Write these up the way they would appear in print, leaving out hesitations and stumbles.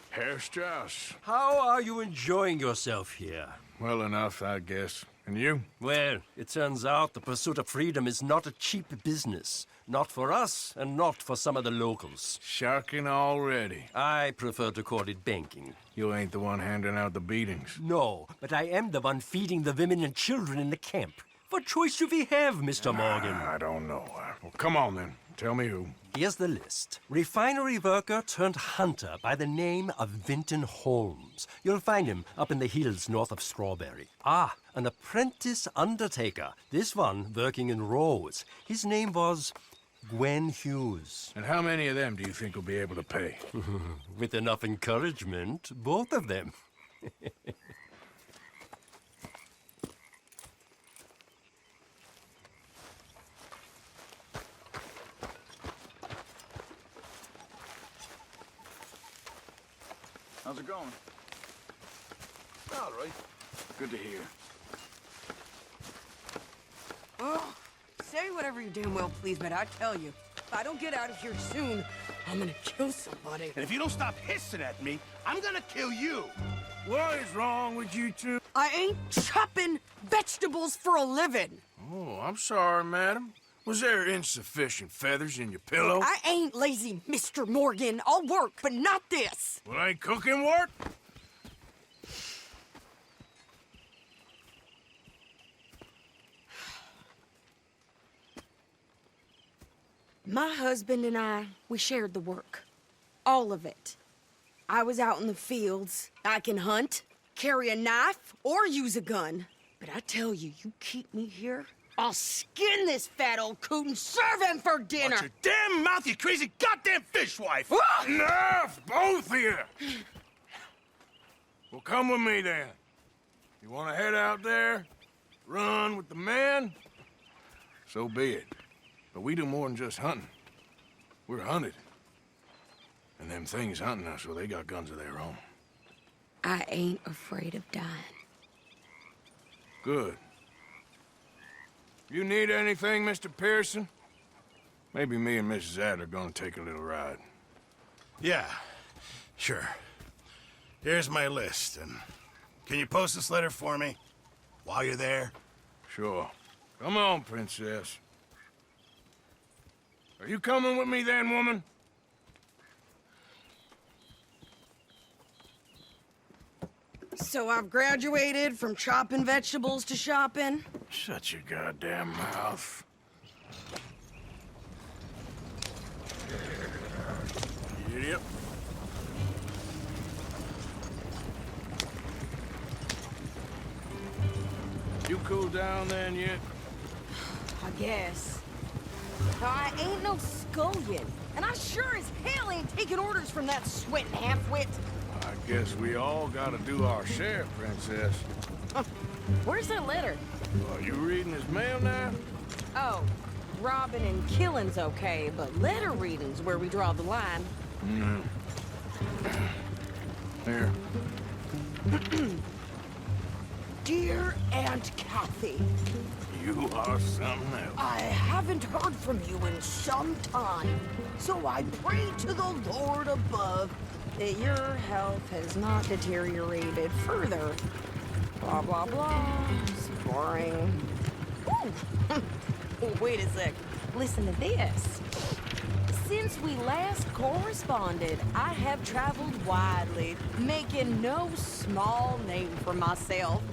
Herr Strauss. How are you enjoying yourself here? Well enough, I guess. And you? Well, it turns out the pursuit of freedom is not a cheap business. Not for us, and not for some of the locals. Sharking already. I prefer to call it banking. You ain't the one handing out the beatings. No, but I am the one feeding the women and children in the camp. What choice do we have, Mr. Morgan? I don't know. Well, come on then. Tell me who. Here's the list. Refinery worker turned hunter by the name of Vinton Holmes. You'll find him up in the hills north of Strawberry. Ah, an apprentice undertaker. This one working in Rose. His name was Gwen Hughes. And how many of them do you think will be able to pay? With enough encouragement, both of them. How's it going? All right. Good to hear. Oh, say whatever you damn well please, but I tell you, if I don't get out of here soon, I'm gonna kill somebody. And if you don't stop hissing at me, I'm gonna kill you. What is wrong with you two? I ain't chopping vegetables for a living. Oh, I'm sorry, madam. Was there insufficient feathers in your pillow? I ain't lazy, Mr. Morgan. I'll work, but not this. Well, ain't cooking work? My husband and I, we shared the work. All of it. I was out in the fields. I can hunt, carry a knife, or use a gun. But I tell you, you keep me here, I'll skin this fat old coot and serve him for dinner. Watch your damn mouth, you crazy goddamn fishwife! Enough, both of you! Well, come with me then. You want to head out there, run with the men? So be it. But we do more than just hunting. We're hunted. And them things hunting us, well, they got guns of their own. I ain't afraid of dying. Good. You need anything, Mr. Pearson? Maybe me and Mrs. Adler are gonna take a little ride. Yeah, sure. Here's my list, and can you post this letter for me while you're there? Sure. Come on, princess. Are you coming with me then, woman? So I've graduated from chopping vegetables to shopping. Shut your goddamn mouth. Idiot. You cool down then yet? I guess. I ain't no scullion, and I sure as hell ain't taking orders from that sweating half-wit. I guess we all gotta do our share, princess. Where's that letter? Are you reading his mail now? Oh, robbing and killing's okay, but letter reading's where we draw the line. Here. Dear Aunt Kathy, You are something else. I haven't heard from you in some time, so I pray to the Lord above that your health has not deteriorated further. Blah, blah, blah. It's boring. Ooh. Oh, wait a sec. Listen to this. Since we last corresponded, I have traveled widely, making no small name for myself.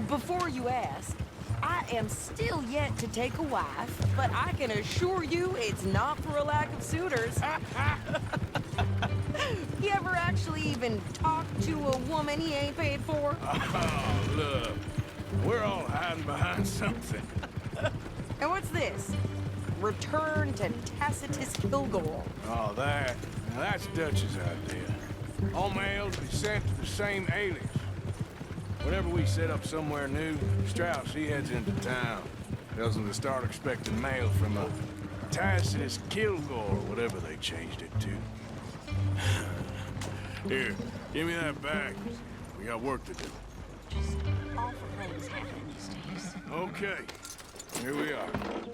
Before you ask, I am still yet to take a wife, but I can assure you it's not for a lack of suitors. You ever actually even talked to a woman he ain't paid for? Oh, look. We're all hiding behind something. And what's this? Return to Tacitus Kilgore. Oh, that. Now, that's Dutch's idea. All mails be sent to the same alias. Whenever we set up somewhere new, Strauss, he heads into town. Tells them to start expecting mail from a Tacitus Kilgore, whatever they changed it to. Here, give me that bag. We got work to do. awful things happening these days. Okay, here we are.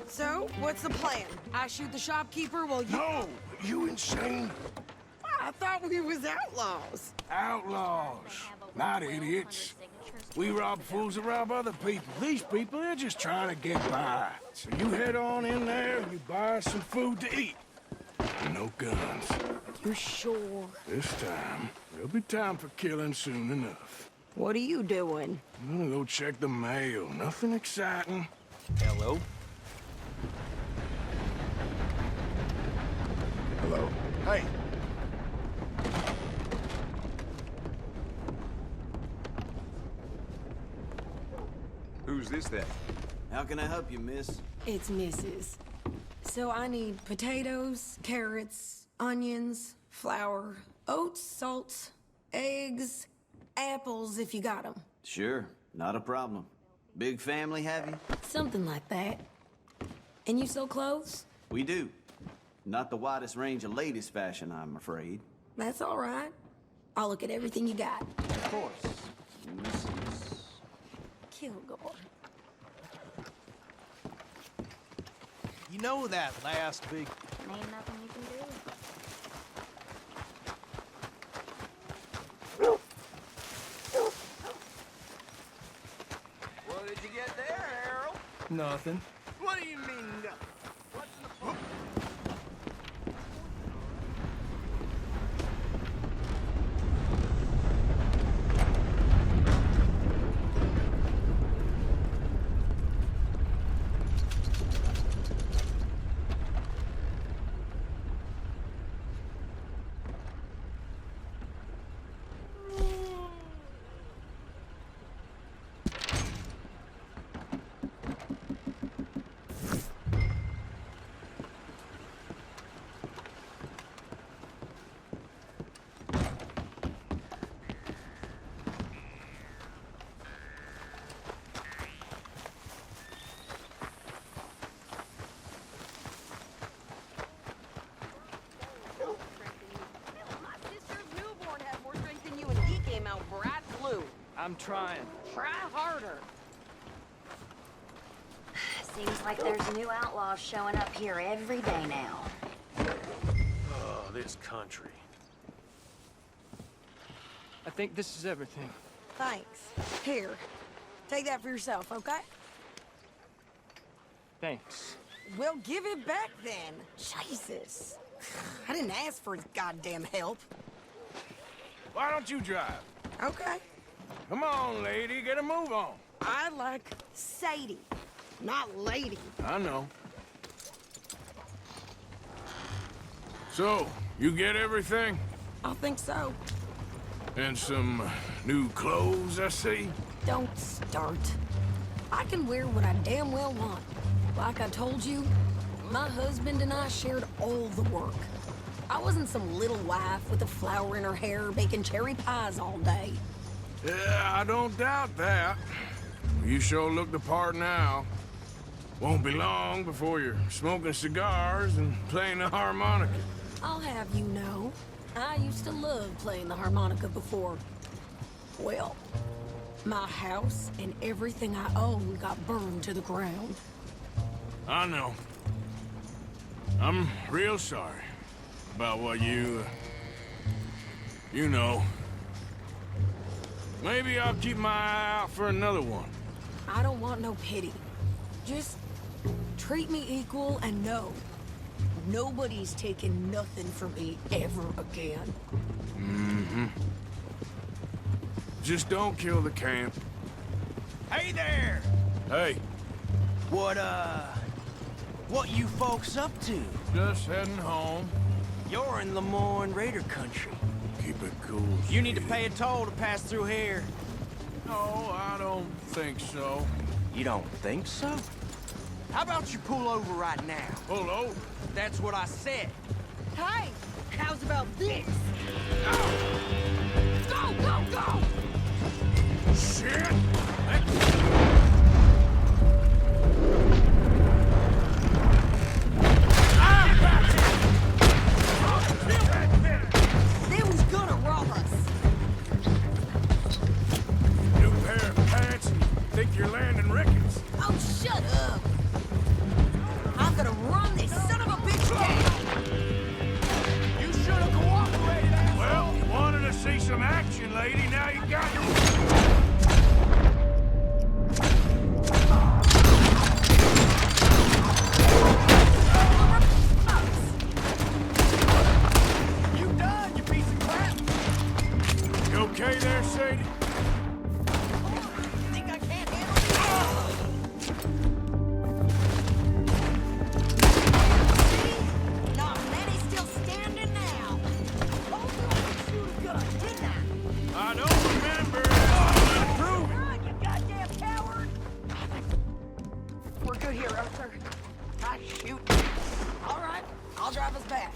So, what's the plan? I shoot the shopkeeper while you... No! You insane? I thought we was outlaws. Outlaws, not idiots. We rob fools that rob other people. These people, they're just trying to get by. So you head on in there and you buy some food to eat. No guns. You're sure? This time, there'll be time for killing soon enough. What are you doing? I'm gonna go check the mail. Nothing exciting. Hello? Hello. Hey. Who's this then? How can I help you, miss? It's Mrs. So I need potatoes, carrots, onions, flour, oats, salt, eggs, apples if you got them. Sure, not a problem. Big family, have you? Something like that. And you sell clothes? We do. Not the widest range of ladies' fashion, I'm afraid. That's all right. I'll look at everything you got. Of course, Mrs. Kilgore. You know that last big... Ain't nothing you can do. What did you get there, Harold? Nothing. What do you mean, nothing? What's in the book? My sister's newborn had more strength than you and he came out bright blue. I'm trying. Try harder. Seems like there's new outlaws showing up here every day now. Oh, this country. I think this is everything. Thanks. Here. Take that for yourself, okay? Thanks. Well, give it back then. Jesus. I didn't ask for his goddamn help. Why don't you drive? Okay. Come on, lady, get a move on. I like Sadie, not lady. I know. So, you get everything? I think so. And some new clothes, I see? Don't start. I can wear what I damn well want. Like I told you, my husband and I shared all the work. I wasn't some little wife with a flower in her hair baking cherry pies all day. Yeah, I don't doubt that. You sure look the part now. Won't be long before you're smoking cigars and playing the harmonica. I'll have you know, I used to love playing the harmonica before. Well, my house and everything I own got burned to the ground. I know. I'm real sorry about what you know. Maybe I'll keep my eye out for another one. I don't want no pity. Just treat me equal and know nobody's taking nothing from me ever again. Mm-hmm. Just don't kill the camp. Hey there! Hey, What you folks up to? just heading home. You're in Lemoyne Raider country. Keep it cool. You need to Sadie. pay a toll to pass through here. No, I don't think so. You don't think so? How about you pull over right now? Pull over. That's what I said. Hey, how's about this? Go, go, go! Shit! They was gonna rob us. New pair of pants and lady. Now you got your... You done, you piece of crap! You okay there, Sadie? Think I can't handle See? Not many still standing now. Told you I could shoot a gun, didn't I? I don't remember. Prove it. Run, you goddamn coward! We're good here, Arthur. I shoot. All right, I'll drive us back.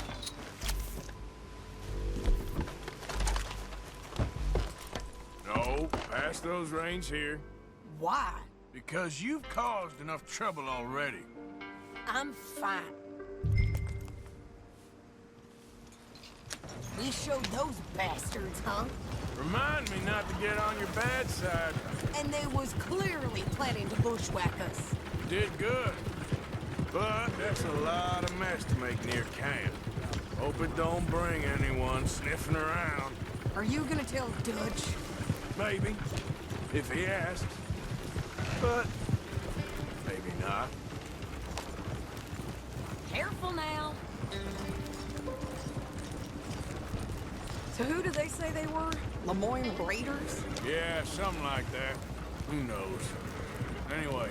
No, pass those reins here. Why? Because you've caused enough trouble already. I'm fine. We showed those bastards, huh? Remind me not to get on your bad side. And they was clearly planning to bushwhack us. You did good. But that's a lot of mess to make near camp. Hope it don't bring anyone sniffing around. Are you gonna tell Dutch? Maybe, if he asks. But maybe not. Careful now. So who do they say they were? Lemoyne Raiders? Yeah, something like that. Who knows? Anyway,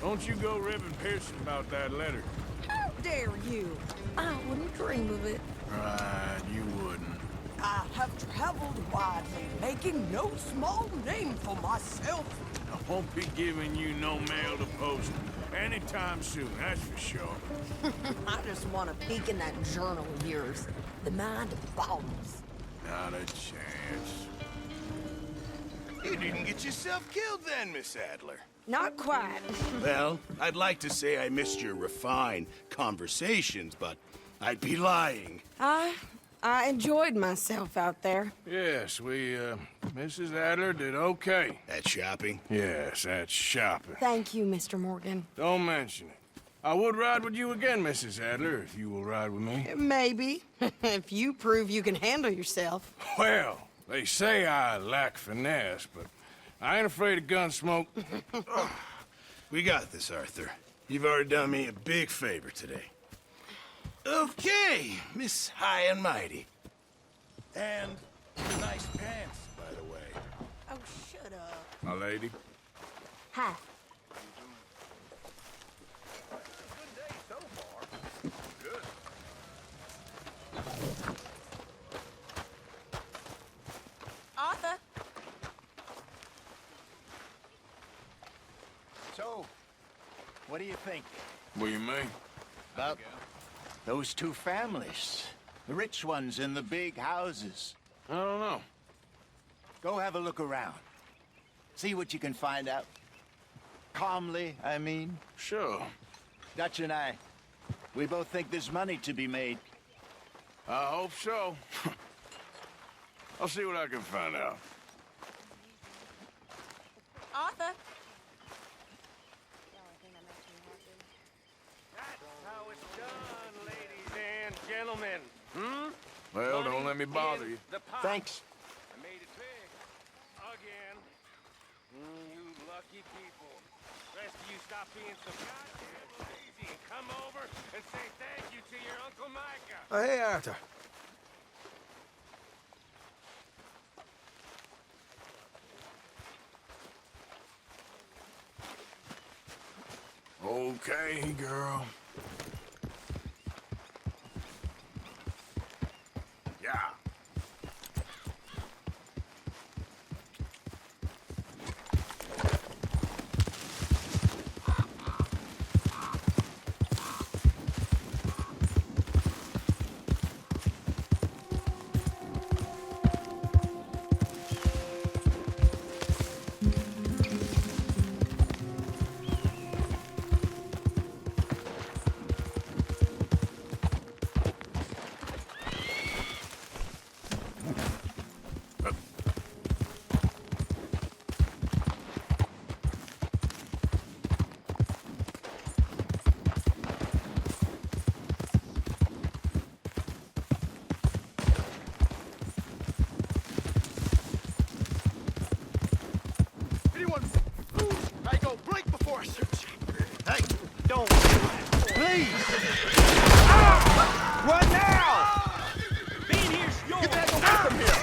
don't you go ribbing Pearson about that letter. How dare you? I wouldn't dream of it. Right, you wouldn't. I have traveled widely, making no small name for myself. I won't be giving you no mail to post anytime soon, that's for sure. I just want to peek in that journal of yours. The mind of bombs. Not a chance. You didn't get yourself killed then, Miss Adler. Not quite. Well, I'd like to say I missed your refined conversations, but I'd be lying. I enjoyed myself out there. Yes, Mrs. Adler did okay. At shopping? Yes, that's shopping. Thank you, Mr. Morgan. Don't mention it. I would ride with you again, Mrs. Adler, if you will ride with me. Maybe. If you prove you can handle yourself. Well, they say I lack finesse, but I ain't afraid of gun smoke. We got this, Arthur. You've already done me a big favor today. Okay, Miss High and Mighty. And nice pants, by the way. Oh, shut up. My lady. Hi. Arthur? So, what do you think What do you mean? about those two families? The rich ones in the big houses. I don't know. Go have a look around. See what you can find out. Calmly, I mean. Sure. Dutch and I, we both think there's money to be made. I hope so. I'll see what I can find out. Arthur? How it's done, ladies and gentlemen. Well, don't let me bother you. The pot. Thanks. I made it big. Again. You lucky people. Rest of you stop being so goddamn lazy and come over and say thank you to your Uncle Micah. Oh, hey, Arthur. Okay, girl. Yeah. What now? Being here's yours! Get the heck away from here!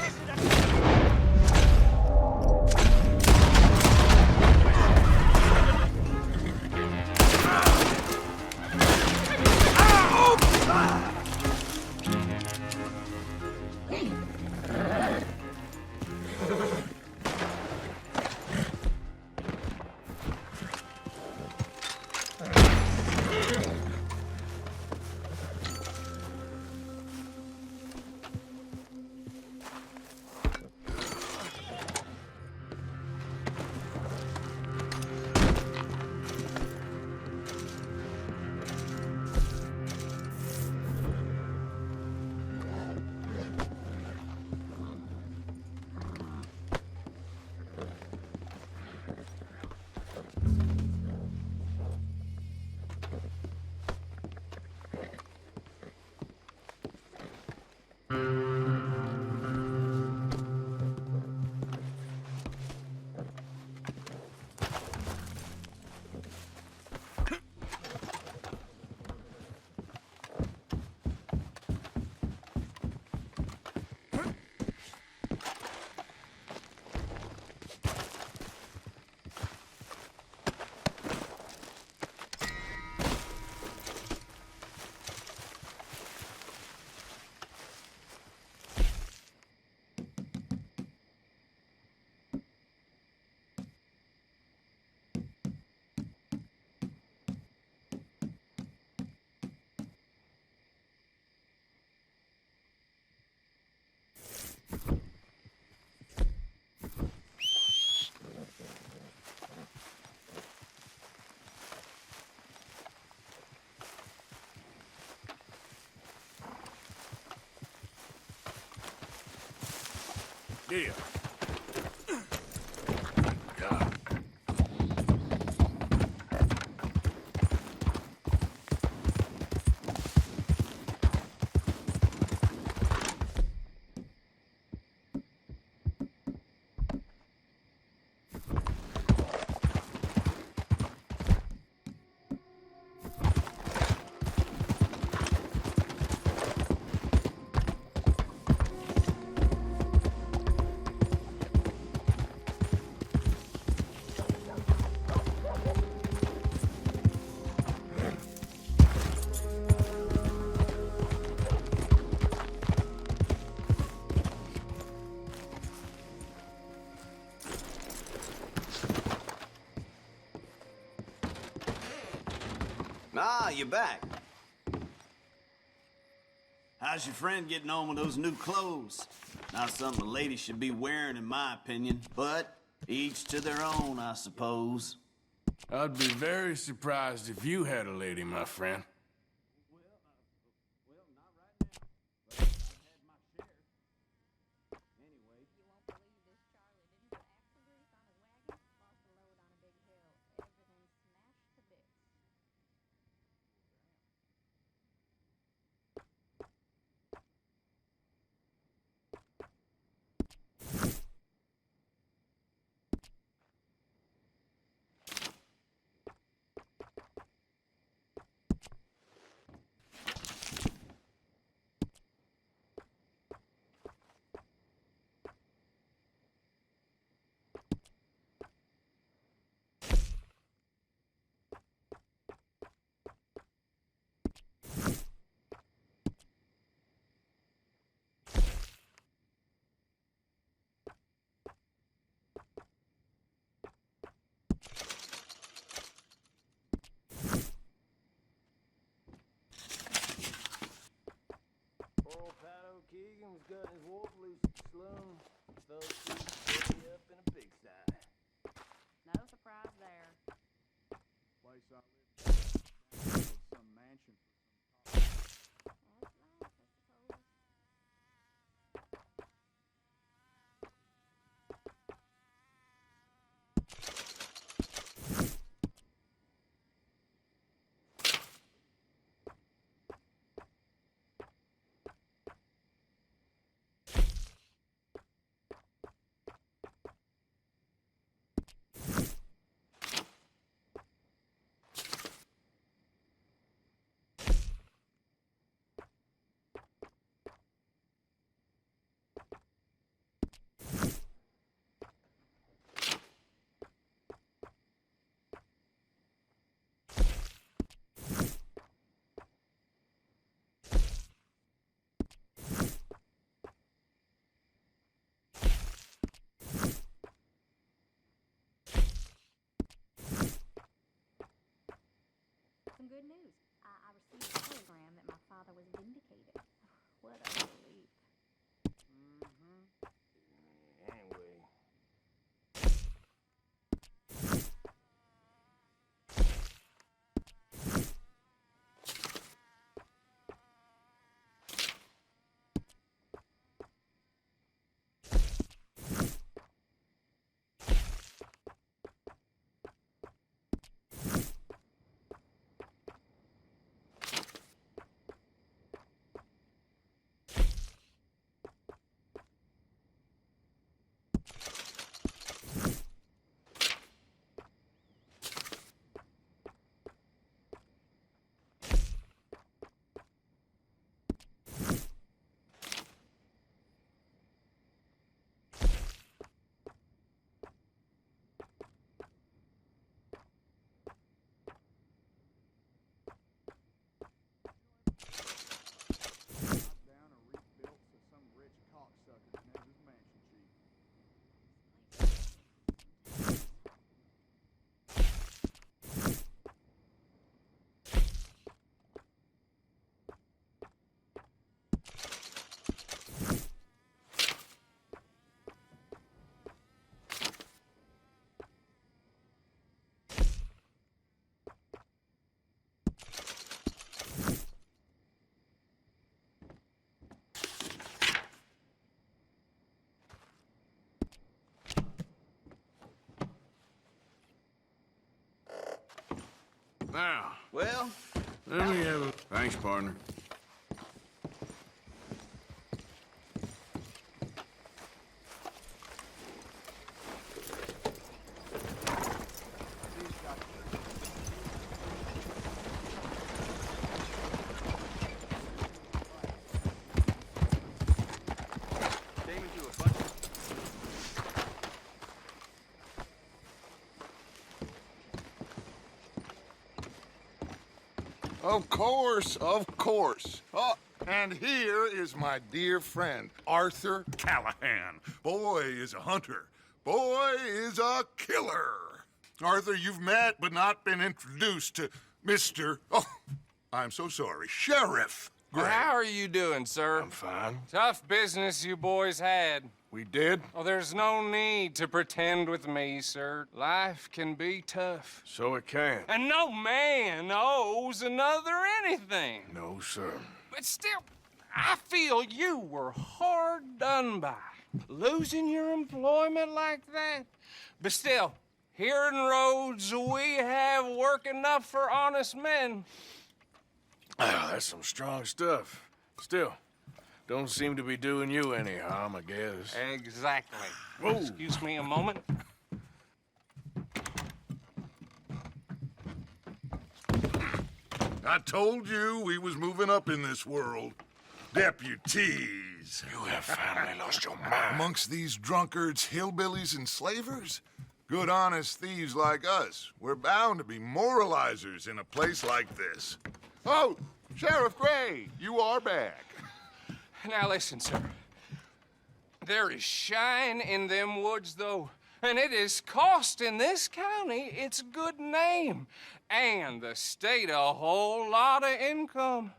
Yeah. Ah, you're back. How's your friend getting on with those new clothes? Not something a lady should be wearing, in my opinion, but each to their own, I suppose. I'd be very surprised if you had a lady, my friend. Keegan was gutting his wolf loose at the saloon. Those two put me up in a pigsty. No surprise there. Place I lived in was some mansion for some That's nice, I suppose. Now, Well, let me have a... Thanks, partner. Of course, of course. Oh, and here is my dear friend, Arthur Callahan. Boy is a hunter. Boy is a killer. Arthur, you've met but not been introduced to Mr. Oh, I'm so sorry, Sheriff Gray. How are you doing, sir? I'm fine. Tough business you boys had. We did? Oh, there's no need to pretend with me, sir. Life can be tough. So it can. And no man owes another anything. No, sir. But still, I feel you were hard done by. Losing your employment like that. But still, here in Rhodes, we have work enough for honest men. Ah, that's some strong stuff. Still, don't seem to be doing you any harm, I guess. Exactly. Whoa. Excuse me a moment. I told you we was moving up in this world. Deputies. You have finally lost your mind. Amongst these drunkards, hillbillies, and slavers? Good, honest thieves like us. We're bound to be moralizers in a place like this. Oh, Sheriff Gray, you are back. Now listen, sir. There is shine in them woods, though, and it is costing this county its good name and the state a whole lot of income.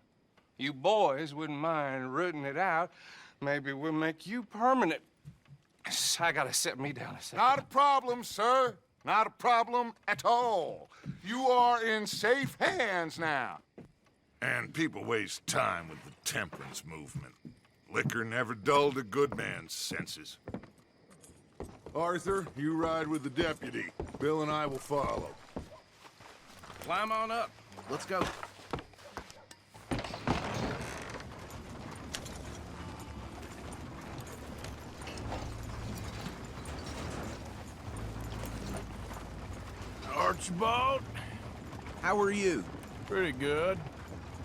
You boys wouldn't mind rooting it out. Maybe we'll make you permanent. I gotta set me down a second. Not a problem, sir. Not a problem at all. You are in safe hands now. And people waste time with the temperance movement. Liquor never dulled a good man's senses. Arthur, you ride with the deputy. Bill and I will follow. Climb on up. Let's go. Archibald? How are you? Pretty good.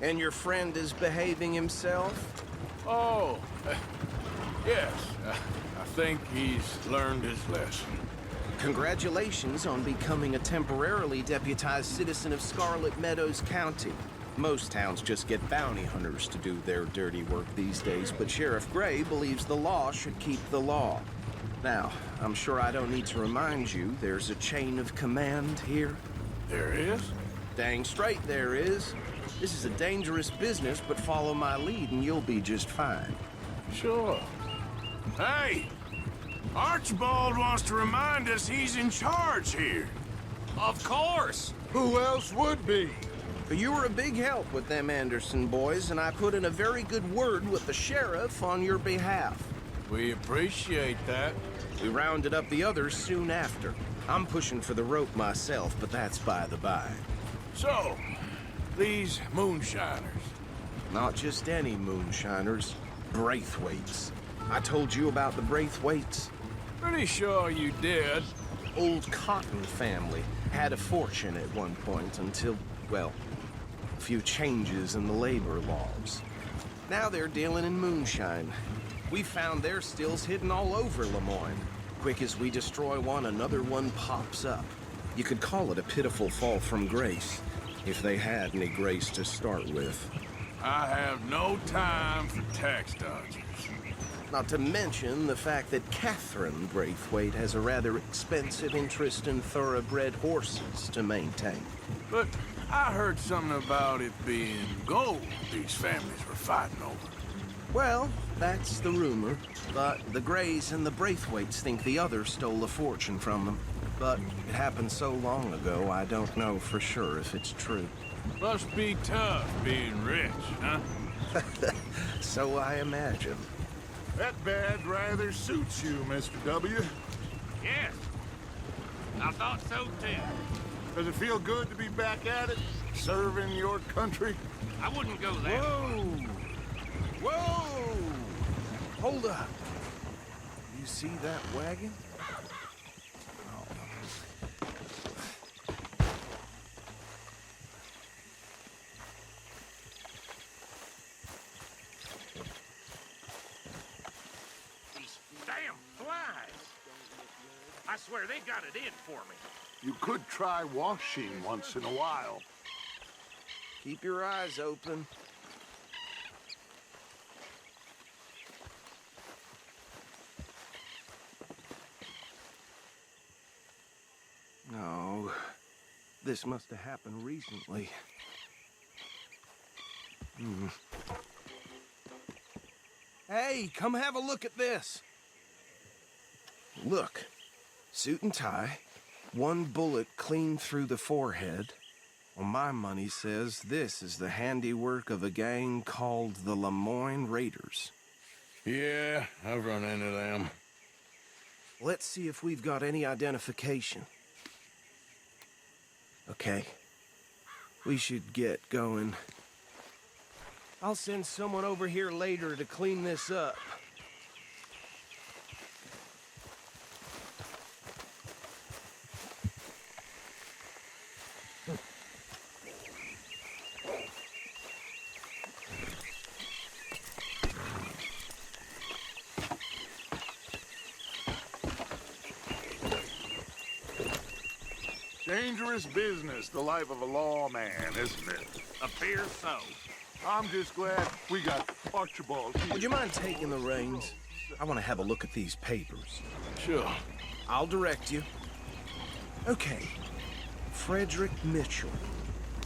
And your friend is behaving himself? Oh, yes. I think he's learned his lesson. Congratulations on becoming a temporarily deputized citizen of Scarlet Meadows County. Most towns just get bounty hunters to do their dirty work these days, but Sheriff Gray believes the law should keep the law. Now, I'm sure I don't need to remind you, there's a chain of command here. There is? Dang straight there is. This is a dangerous business, but follow my lead and you'll be just fine. Sure. Hey! Archibald wants to remind us he's in charge here. Of course. Who else would be? You were a big help with them Anderson boys, and I put in a very good word with the sheriff on your behalf. We appreciate that. We rounded up the others soon after. I'm pushing for the rope myself, but that's by the by. So, these moonshiners. Not just any moonshiners, Braithwaites. I told you about the Braithwaites? Pretty sure you did. Old Cotton family had a fortune at one point until, well, a few changes in the labor laws. Now they're dealing in moonshine. We found their stills hidden all over Lemoyne. Quick as we destroy one, another one pops up. You could call it a pitiful fall from grace, if they had any grace to start with. I have no time for tax dodgers. Not to mention the fact that Catherine Braithwaite has a rather expensive interest in thoroughbred horses to maintain. But I heard something about it being gold these families were fighting over. Well, that's the rumor. But the Grays and the Braithwaites think the other stole a fortune from them. But it happened so long ago, I don't know for sure if it's true. Must be tough being rich, huh? So I imagine. That badge rather suits you, Mr. W. Yes. I thought so, too. Does it feel good to be back at it? serving your country? I wouldn't go there. Whoa! Whoa! Hold up. You see that wagon? These damn flies. I swear they got it in for me. You could try washing once in a while. Keep your eyes open. No, this must have happened recently. Hey, come have a look at this. Look, suit and tie, one bullet clean through the forehead. Well, my money says this is the handiwork of a gang called the Lemoyne Raiders. Yeah, I've run into them. Let's see if we've got any identification. Okay. We should get going. I'll send someone over here later to clean this up. Dangerous business, the life of a lawman, isn't it? Appears so. I'm just glad we got Archibald here. Would you mind taking the reins? I want to have a look at these papers. Sure. I'll direct you. Okay. Frederick Mitchell,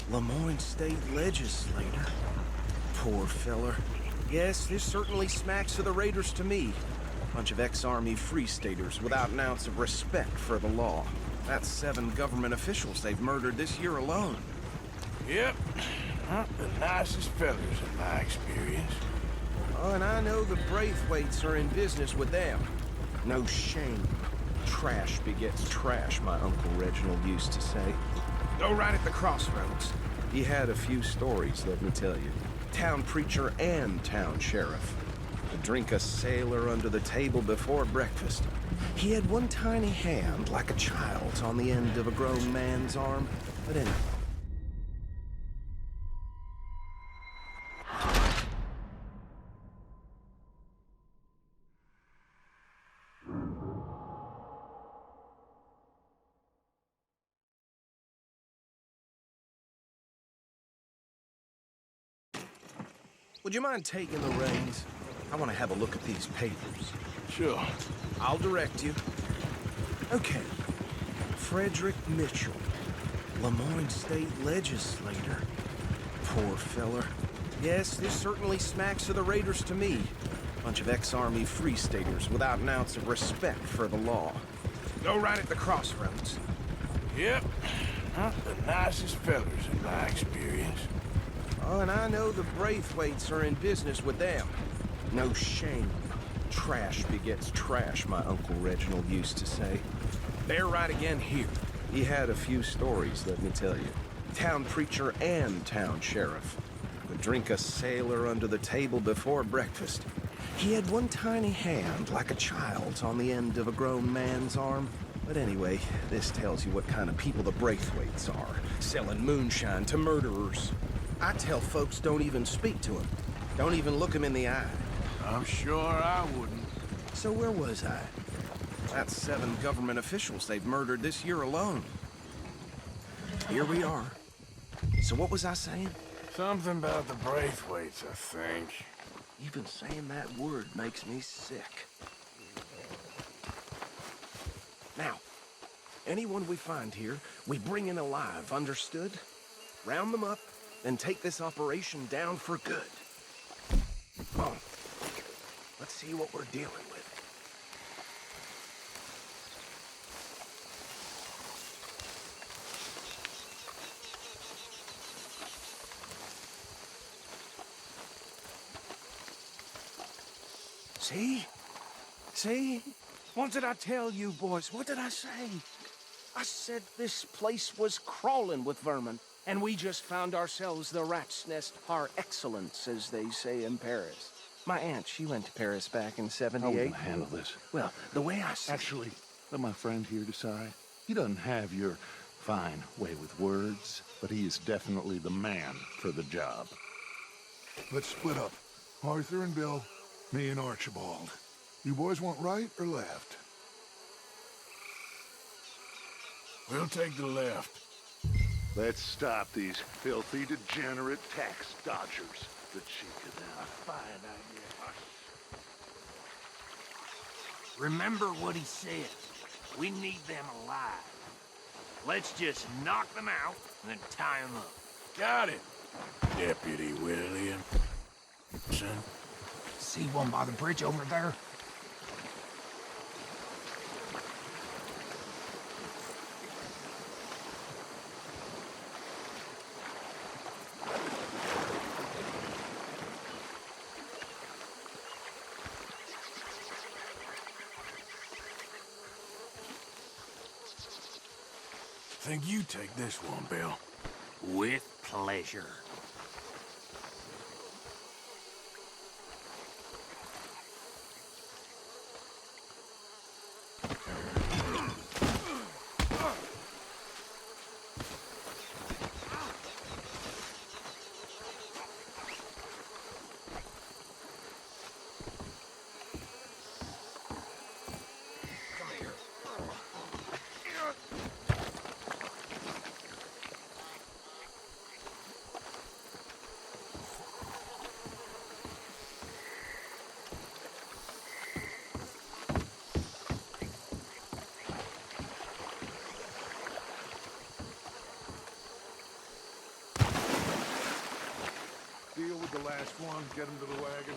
Lemoyne State Legislator. Poor feller. Yes, this certainly smacks of the Raiders to me. Bunch of ex-Army Free Staters without an ounce of respect for the law. That's 7 government officials they've murdered this year alone. Yep. Not the nicest fellas in my experience. Oh, and I know the Braithwaites are in business with them. No shame. Trash begets trash, my Uncle Reginald used to say. Go right at the crossroads. He had a few stories, let me tell you. Town preacher and town sheriff. Would drink a sailor under the table before breakfast. He had one tiny hand, like a child's, on the end of a grown man's arm. But anyway. Would you mind taking the reins? I want to have a look at these papers. Sure. I'll direct you. Okay. Frederick Mitchell, Lemoyne State Legislator. Poor feller. Yes, this certainly smacks of the Raiders to me. Bunch of ex-Army Free Staters without an ounce of respect for the law. Go right at the crossroads. Yep. Not the nicest fellas in my experience. Oh, and I know the Braithwaites are in business with them. No shame. Trash begets trash, my Uncle Reginald used to say. They're right again here. He had a few stories, let me tell you. Town preacher and town sheriff. Would drink a sailor under the table before breakfast. He had one tiny hand, like a child's, on the end of a grown man's arm. But anyway, this tells you what kind of people the Braithwaites are. Selling moonshine to murderers. I tell folks don't even speak to him. Don't even look him in the eye. I'm sure I wouldn't. So where was I? That's 7 government officials they've murdered this year alone. Here we are. So what was I saying? Something about the Braithwaites, I think. Even saying that word makes me sick. Now, anyone we find here, we bring in alive, understood? Round them up, and take this operation down for good. Come on. Let's see what we're dealing with. See? See? What did I tell you, boys? What did I say? I said this place was crawling with vermin. And we just found ourselves the rat's nest par excellence, as they say in Paris. My aunt, she went to Paris back in How '78. we gonna handle this? Well, the way I see Actually, let my friend here decide. He doesn't have your fine way with words, but he is definitely the man for the job. Let's split up. Arthur and Bill, me and Archibald. You boys want right or left? We'll take the left. Let's stop these filthy, degenerate tax dodgers. The cheek of them. A fine idea. Remember what he said. We need them alive. Let's just knock them out and then tie them up. Got it, Deputy Williamson. See one by the bridge over there? Think you take this one, Bill. With pleasure. Deal with the last one, get him to the wagon.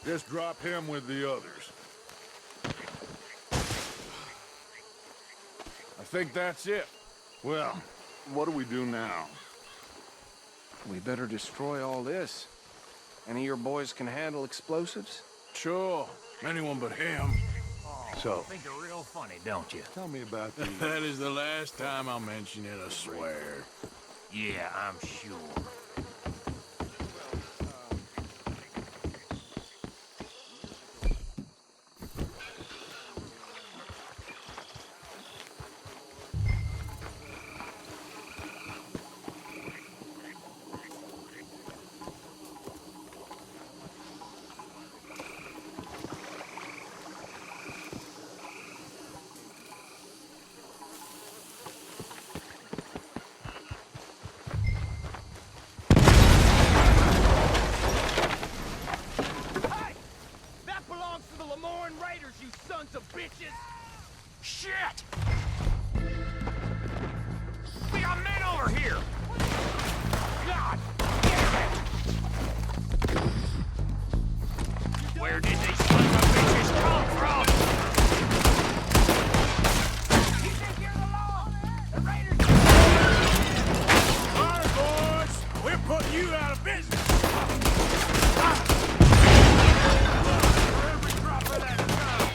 Just drop him with the others. I think that's it. Well, what do we do now? we better destroy all this. Any of your boys can handle explosives? Sure. Anyone but him. So, Think they're real funny, don't you? tell me about the... That is the last time I'll mention it, I swear. Yeah, I'm sure. Shit! We got men over here! God damn it! Where did these sons of bitches come from? You think you're the law? The raiders... All right, boys! We're putting you out of business! For every drop of that gun!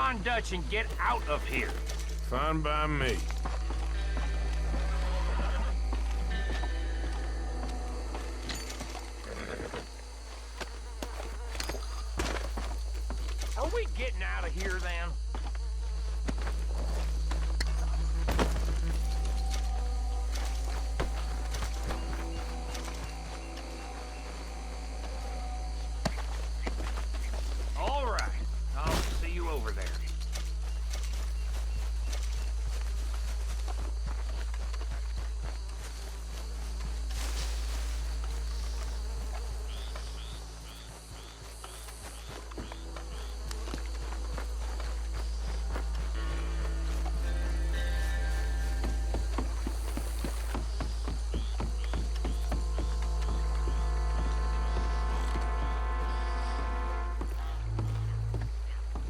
on Dutch and get out of here. Fine by me. Are we getting out of here then? All right. I'll see you over there.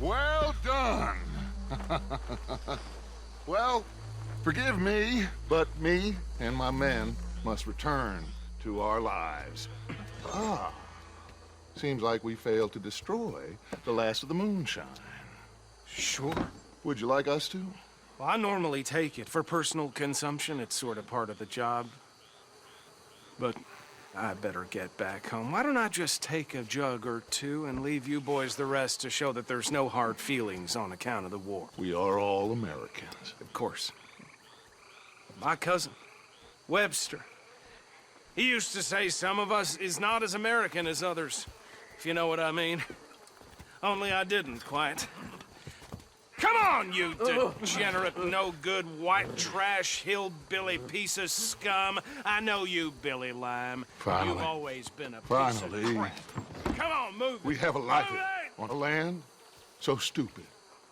Well done. Well, forgive me, but me and my men must return to our lives. Ah, seems like we failed to destroy the last of the moonshine. Sure. Would you like us to? Well, I normally take it. For personal consumption, it's sort of part of the job. But I better get back home. Why don't I just take a jug or two and leave you boys the rest to show that there's no hard feelings on account of the war? We are all Americans. Of course. My cousin, Webster, he used to say some of us is not as American as others, if you know what I mean. Only I didn't quite. Come on, you degenerate, no-good, white trash, hillbilly piece of scum. I know you, Billy Lime. Finally. You've always been a piece Finally. of crap. Come on, move it. We have a life Move it! on a land so stupid,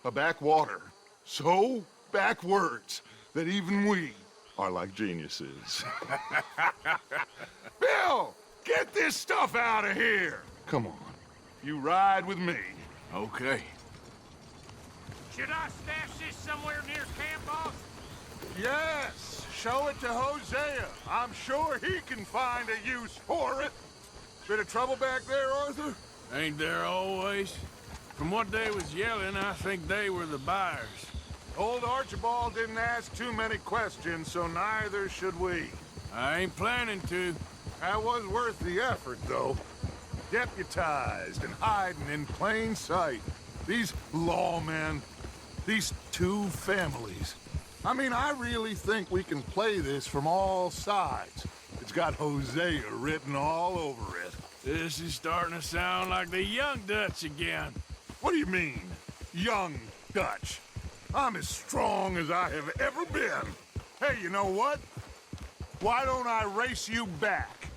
a backwater so backwards that even we are like geniuses. Bill, get this stuff out of here. Come on, you ride with me. Okay. Should I stash this somewhere near camp, boss? Yes, show it to Hosea. I'm sure he can find a use for it. Bit of trouble back there, Arthur? Ain't there always? From what they was yelling, I think they were the buyers. Old Archibald didn't ask too many questions, so neither should we. I ain't planning to. That was worth the effort, though. Deputized and hiding in plain sight. These lawmen, these two families. I mean, I really think we can play this from all sides. It's got Hosea written all over it. This is starting to sound like the young Dutch again. What do you mean, young Dutch? I'm as strong as I have ever been. Hey, you know what? Why don't I race you back?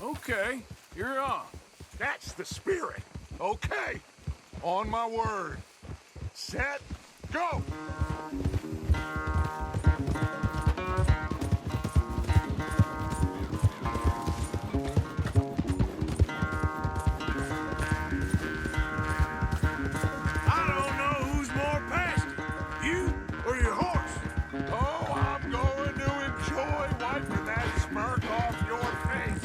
Okay, you're on. That's the spirit. Okay. On my word. Set, go! I don't know who's more pasty, you or your horse. Oh, I'm going to enjoy wiping that smirk off your face.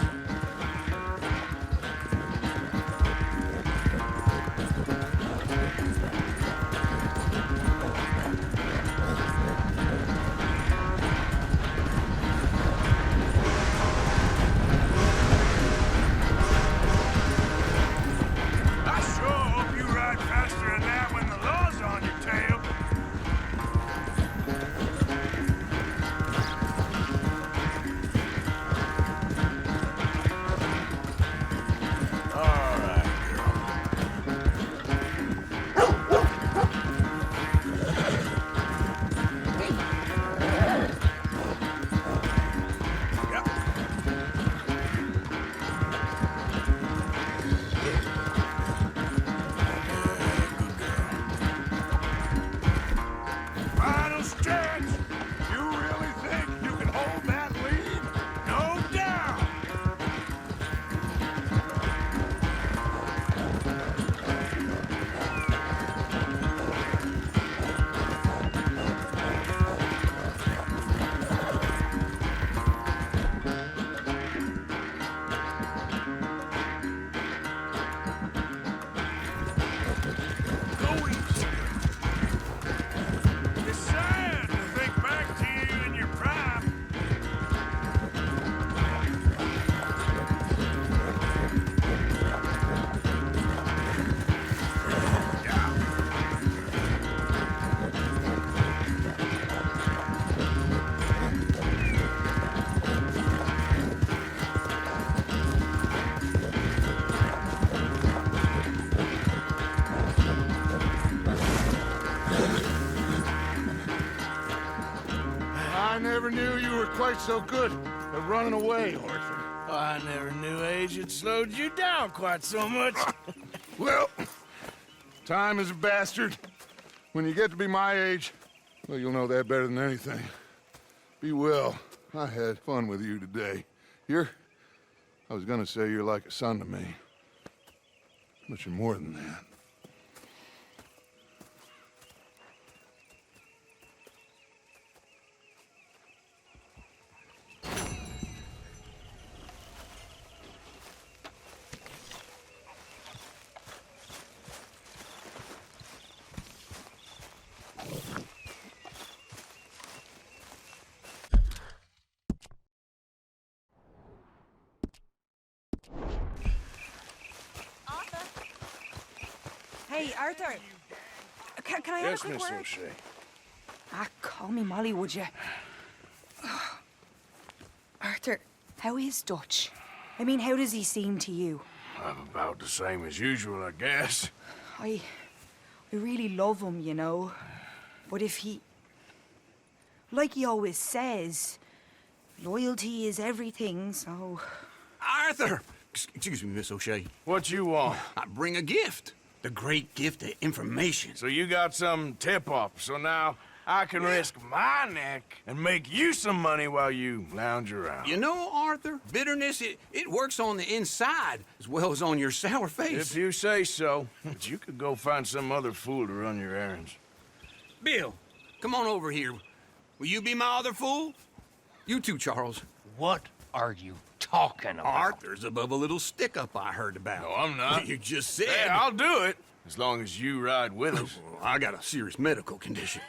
I never knew you were quite so good at running away, Arthur. I never knew age had slowed you down quite so much. Well, time is a bastard. When you get to be my age, well, you'll know that better than anything. Be well. I had fun with you today. I was gonna say you're like a son to me. But you're more than that. Hey, Arthur. Can I have a quick word? O'Shea. Call me Molly, would you? Arthur, how is Dutch? I mean, how does he seem to you? About the same as usual, I guess. I really love him, you know. But if he... Like he always says, loyalty is everything, so... Arthur! Excuse me, Miss O'Shea. What you want? I bring a gift. The great gift of information. So you got some tip-off, so now I can risk my neck and make you some money while you lounge around. You know, Arthur, bitterness, it works on the inside as well as on your sour face. If you say so. But you could go find some other fool to run your errands. Bill, come on over here. Will you be my other fool? You too, Charles. What are you talking about? Arthur's above a little stick-up I heard about. No, I'm not. You just said... Hey, I'll do it, as long as you ride with us. I got a serious medical condition.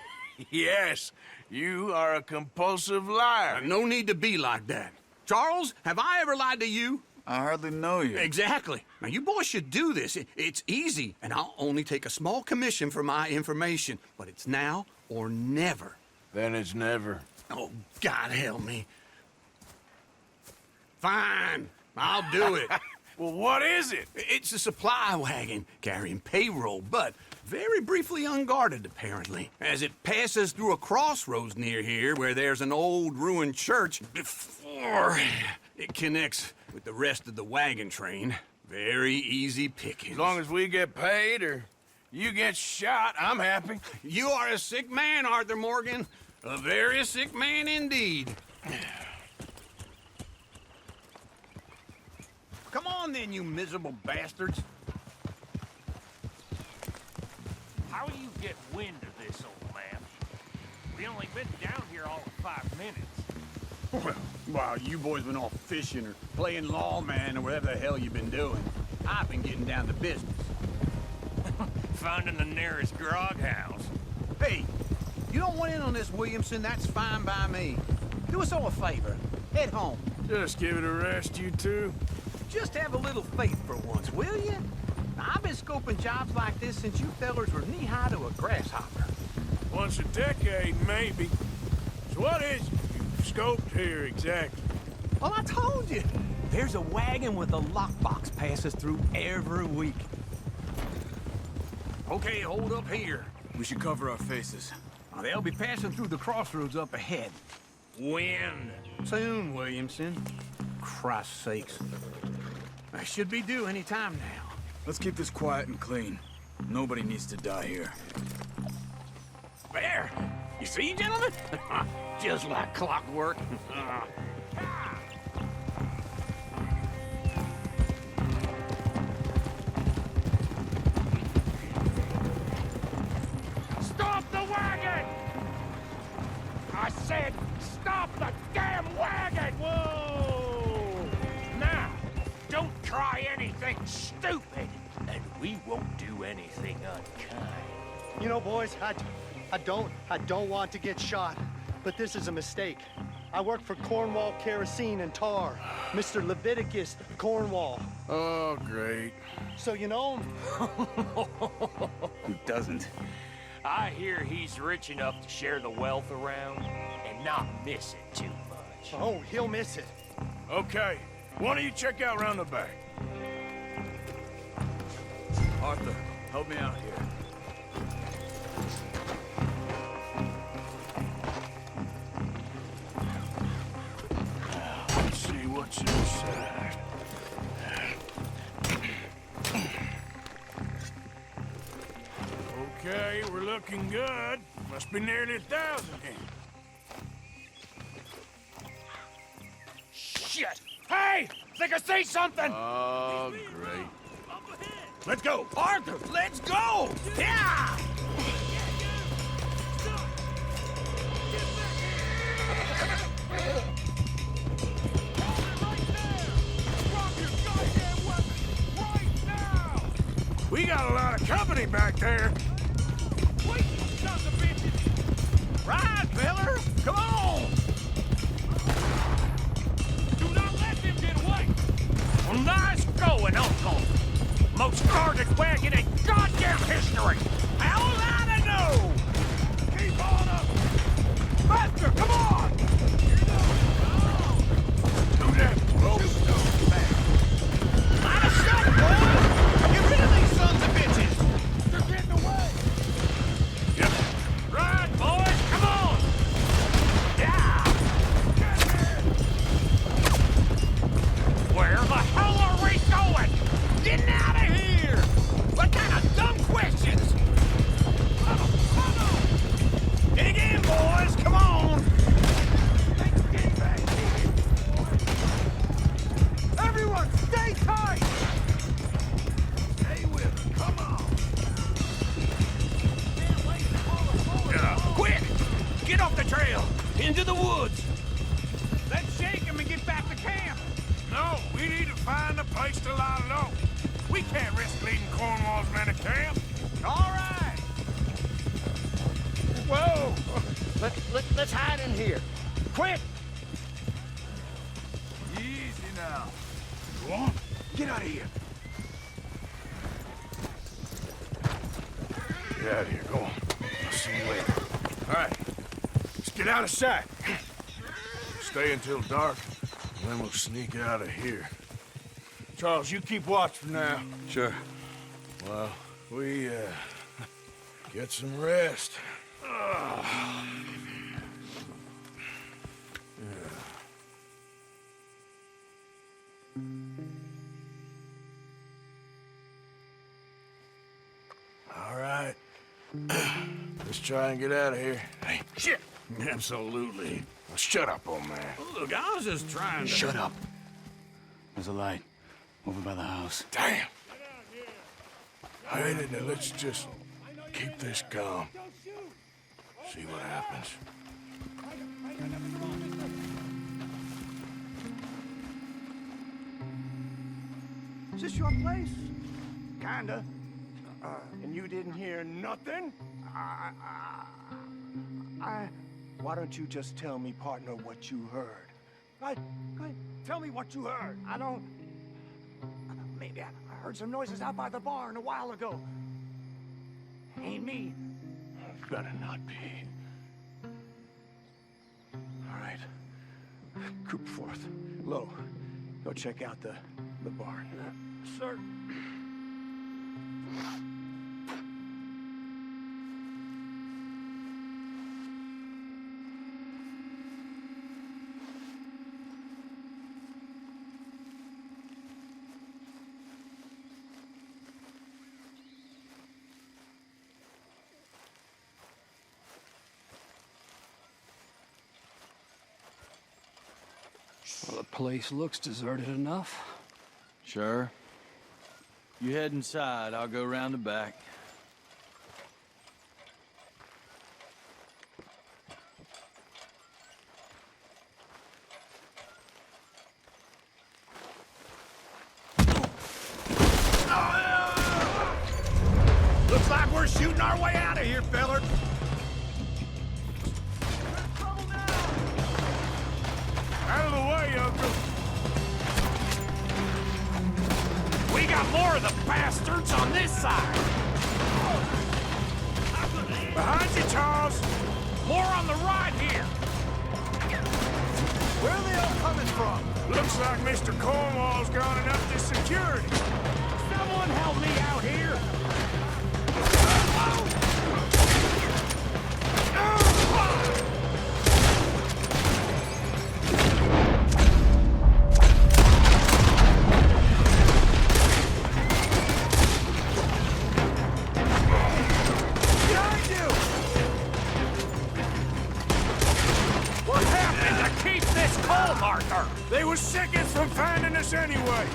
Yes, you are a compulsive liar. No need to be like that. Charles, have I ever lied to you? I hardly know you. Exactly. Now, you boys should do this. It's easy, and I'll only take a small commission for my information. But it's now or never. Then it's never. Oh, God help me. Fine, I'll do it. Well, what is it? It's a supply wagon carrying payroll, but very briefly unguarded, apparently. As it passes through a crossroads near here where there's an old ruined church before it connects with the rest of the wagon train. Very easy pickings. As long as we get paid or you get shot, I'm happy. You are a sick man, Arthur Morgan. A very sick man indeed. Come on then, you miserable bastards. How do you get wind of this, old man? We only been down here all of 5 minutes. Well, while you boys been off fishing or playing lawman or whatever the hell you've been doing, I've been getting down to business. Finding the nearest grog house. Hey, you don't want in on this, Williamson, that's fine by me. Do us all a favor. Head home. Just give it a rest, you two. Just have a little faith for once, will you? I've been scoping jobs like this since you fellers were knee-high to a grasshopper. Once a decade, maybe. So what is it you've scoped here exactly? Well, I told you. There's a wagon with a lockbox passes through every week. Okay, hold up here. We should cover our faces. Now, they'll be passing through the crossroads up ahead. When? Soon, Williamson. Christ's sakes. I should be due any time now. Let's keep this quiet and clean. Nobody needs to die here. There! You see, gentlemen? Just like clockwork. Stop the wagon! I said, stop the damn wagon! Whoa! Now, don't try anything stupid, and we won't do anything unkind. You know, boys, I don't want to get shot, but this is a mistake. I work for Cornwall Kerosene and Tar, Mr. Leviticus Cornwall. Oh, great. So you know him? Who doesn't? I hear he's rich enough to share the wealth around and not miss it too much. Oh, he'll miss it. Okay, why don't you check out round the back? Arthur, help me out here. Looking good. Must be nearly 1,000 here. Shit! Hey! Think I see something! Oh, great. Let's go! Arthur, let's go! Yeah! We got a lot of company back there. Wait, sons of bitches! Ride, feller! Come on! Do not let them get away! Well, nice going, Uncle! Most guarded wagon in goddamn history! How will I know? Keep on up! Faster, come on! Do that, folks. Line of sight, boys! Get rid of these sons of bitches! They're getting away! Yep. Ride, boys! Come on! Yeah! Where the hell are we going? Getting out of here! What kind of dumb questions? Dig in, boys! Come on! Everyone, stay tight! Stay with her. Come on. Quick! Get off the trail! Into the woods! Let's shake him and get back to camp! No, we need to find a place to lie low. We can't risk leading Cornwall's men to camp. All right! Whoa! Let's hide in here. Quick! Easy now. Go on. Get out of here. Get out of here. Go on. I'll see you later. All right. Let's get out of sight. Stay until dark, and then we'll sneak out of here. Charles, you keep watch for now. Sure. Well, we, get some rest. All right. Let's try and get out of here. Hey, shit! Absolutely. Well, shut up, old man. Look, I was just trying to... Shut up. There's a light over by the house. Damn! Hey, now let's just keep this calm. See what happens. Is this your place? Kinda. And you didn't hear nothing? Why don't you just tell me, partner, what you heard? Tell me what you heard. I don't... Maybe I heard some noises out by the barn a while ago. Ain't me. Better not be. All right. Coop forth. Low. Go check out the barn. Sir. Well, the place looks deserted enough. Sure. You head inside, I'll go round the back. Looks like we're shooting our way out of here, feller. Out of the way, Uncle. We got more of the bastards on this side. Behind you, Charles. More on the right here. Where are they all coming from? Looks like Mr. Cornwall's gone and upped his security. Someone help me out here. Behind you! cold, Arthur! They were seconds from finding us anyway!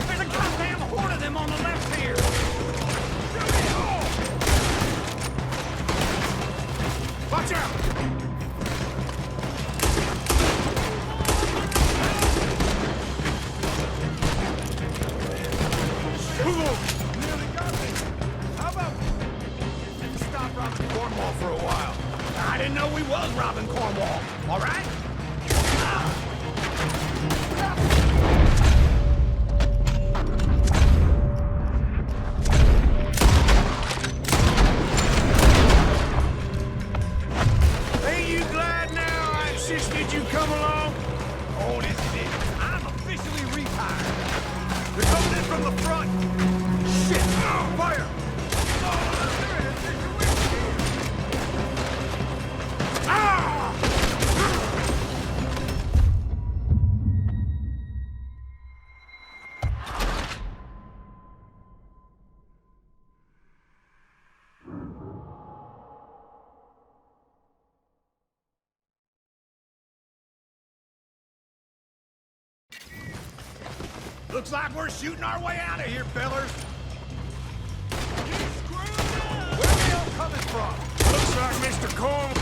There's a goddamn horde of them on the left here! Watch out! Nearly got me. How about stop robbing Cornwall for a while? I didn't know we was robbing Cornwall, all right? Ain't you glad now I insisted you come along? Oh, this is it. I'm officially retired. They're coming in from the front! Shit! Fire! Looks like we're shooting our way out of here, fellers. Where are we all coming from? Looks like Mr. Corn.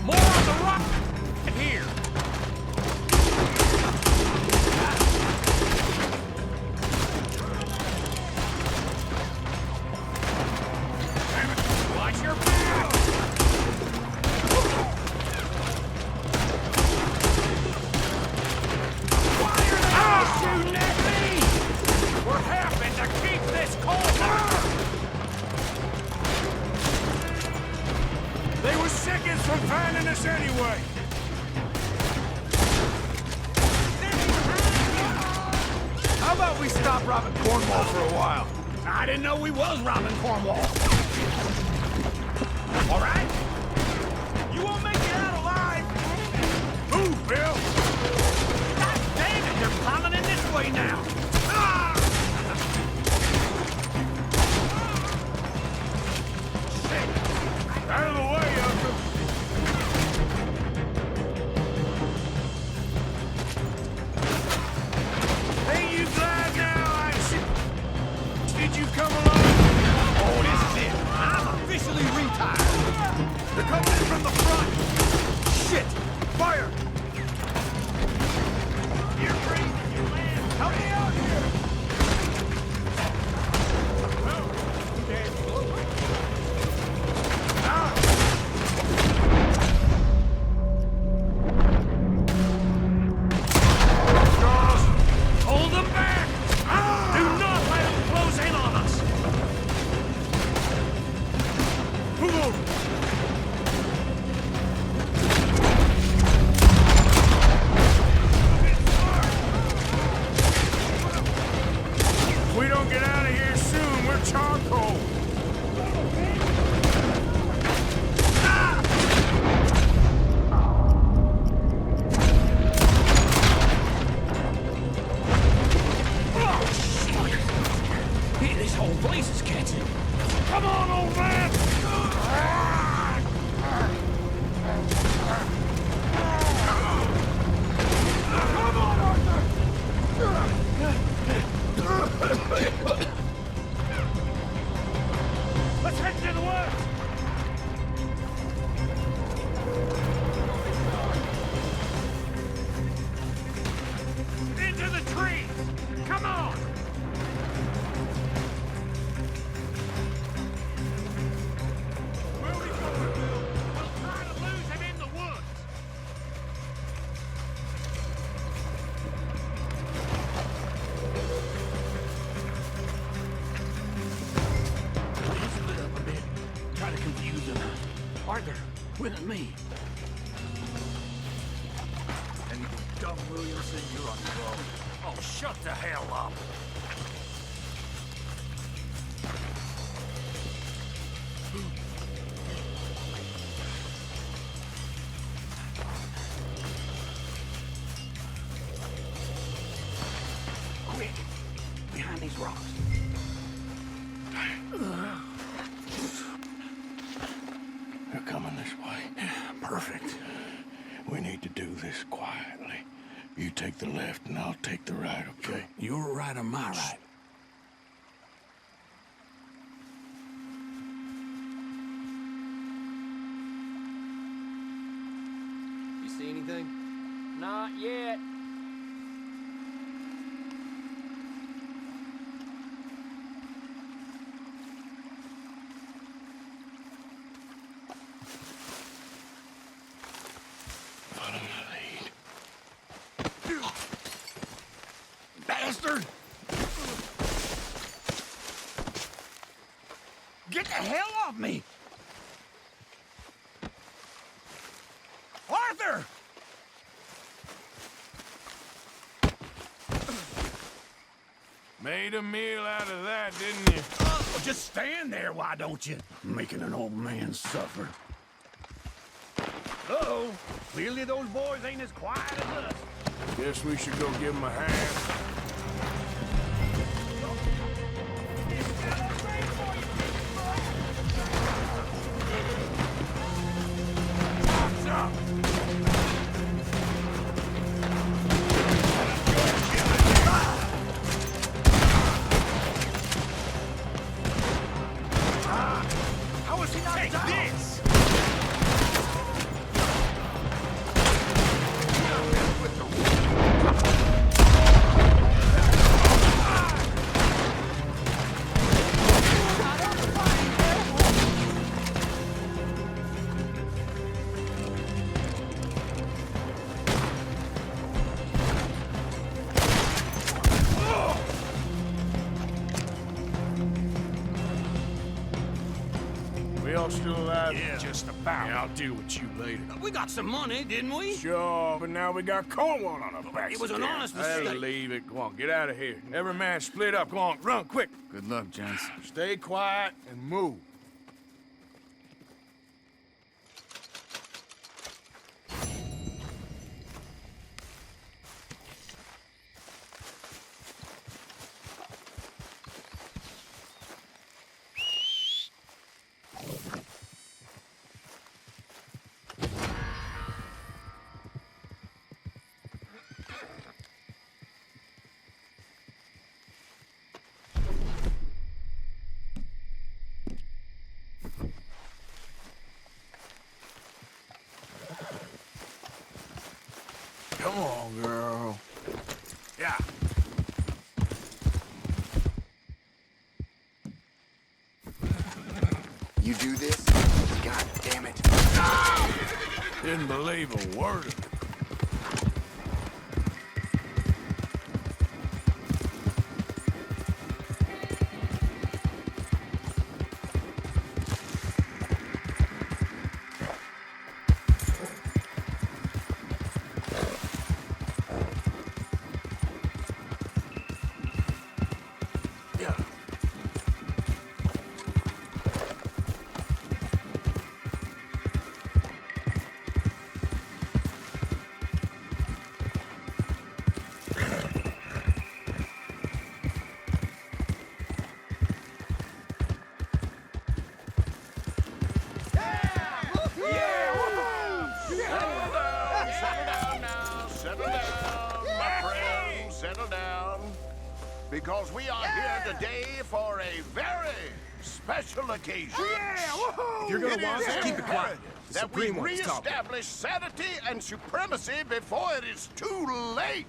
More on the rock here. Watch your back! Shooting at me! We're having to keep this cold! They were seconds from finding us anyway! How about we stop robbing Cornwall for a while? I didn't know we was robbing Cornwall. All right? You won't make it out alive! Move, Bill! God damn it, they're piling in this way now! Shit! Out of the way, Uncle! Ain't you glad now I did you come along? Oh, this is it. I'm officially retired. They're coming in from the front! Shit! Fire! You're breathing, you land! Help me out here! Charles, hold them back! Do not let them close in on us! Move over! If we don't get out of here soon, we're charcoal! Hey, this whole place is catching. Come on, old man! Come on, Arthur! Let's head to the woods! Into the trees! Come on! Where are we going, Bill? We'll try to lose him in the woods! Split up a bit. Try to confuse them. Arthur, with me. And you dumb Williamson, you're on your own. Oh, shut the hell up! Quick! Behind these rocks. They're coming this way. Perfect. We need to do this quietly. You take the left and I'll take the right, okay? Your right or my right? You see anything? Not yet. Follow my lead. Bastard! Get the hell off me! Arthur! Made a meal out of that, didn't you? Oh, just stand there, why don't you? Making an old man suffer. Uh-oh. Clearly those boys ain't as quiet as us. Guess we should go give him a hand. How is he not Take down? this! We all still alive? Yeah. Just about. Yeah, I'll deal with you later. We got some money, didn't we? Sure, but now we got Cornwall on our backs. It was an again. honest Hey, mistake. leave it. Go on, get out of here. Every man split up. Go on, run, quick. Good luck, gents. Stay quiet and move. Come on, girl. Yeah. You do this? God damn it. Didn't believe a word of it. Because we are here today for a very special occasion. If you're gonna watch, keep it quiet. The That we Supreme One's talking. re-establish sanity and supremacy before it is too late.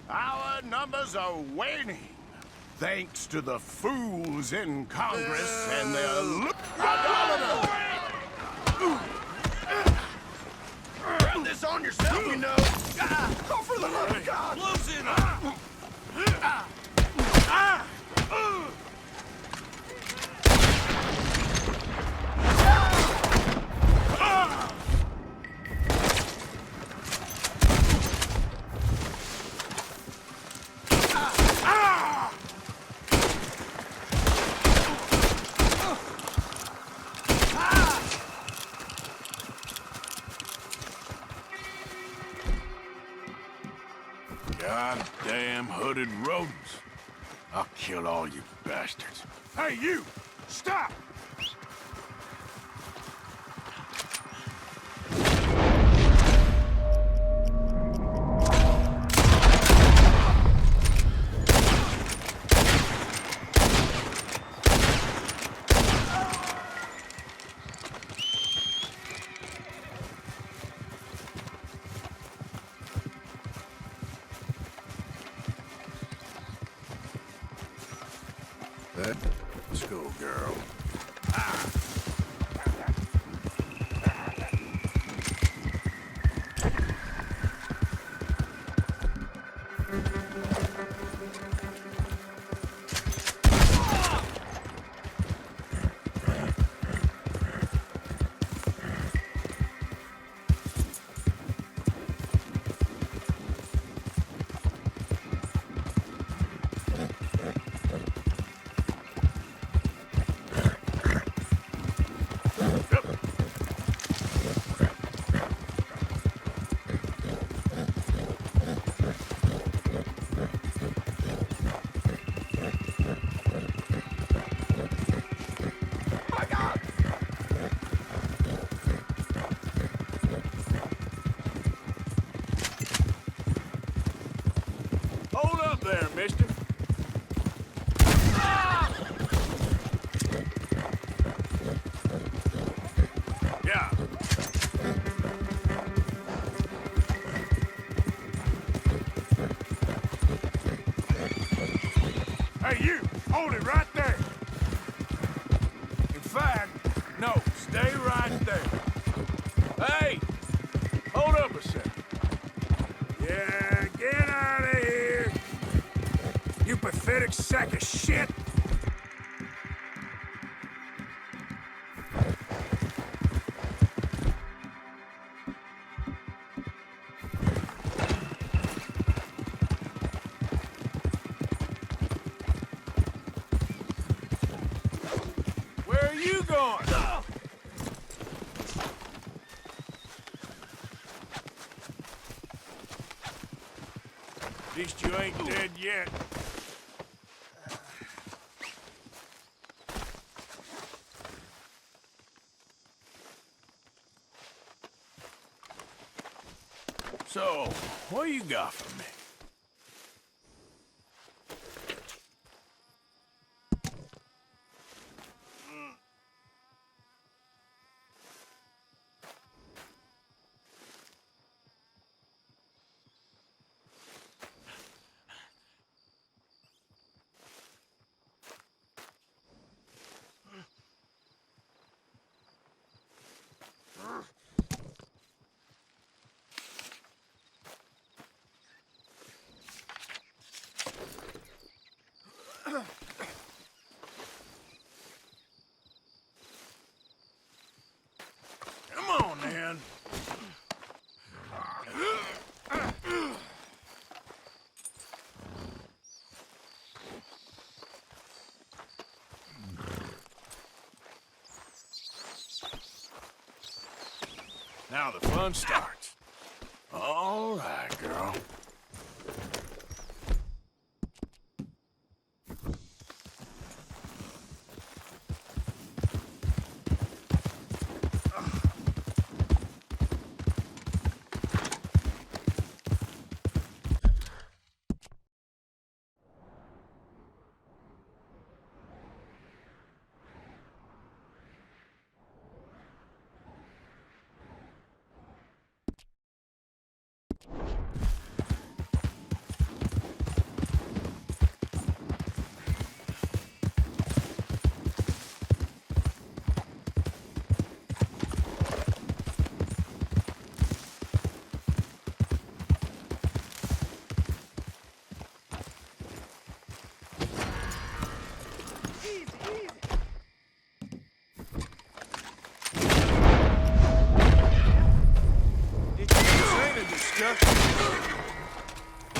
Our numbers are waning, thanks to the fools in Congress and their Grab this on yourself, you know. Oh, for the love of God! Close in. Goddamn hooded rodents. I'll kill all you bastards. Hey, you! Stop! go, girl. Hold up there, mister. Yeah. Hey, you! Hold it right there! In fact, no, stay right there. Hey! Hold up a second. Yeah, get out of here! You pathetic sack of shit! Where are you going? At least you ain't dead yet. So, what you got for me? Come on, man. Now the fun starts. All right, girl.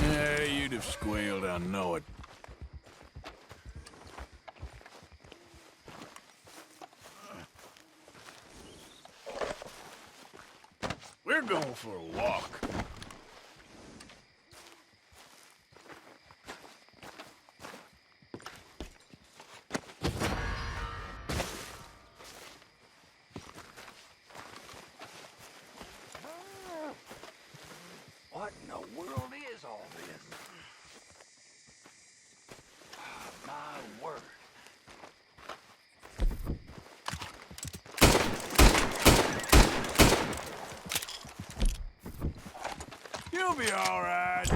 Yeah, you'd have squealed, I know it. We're going for a walk. What in the world is all this? My word. You'll be all right.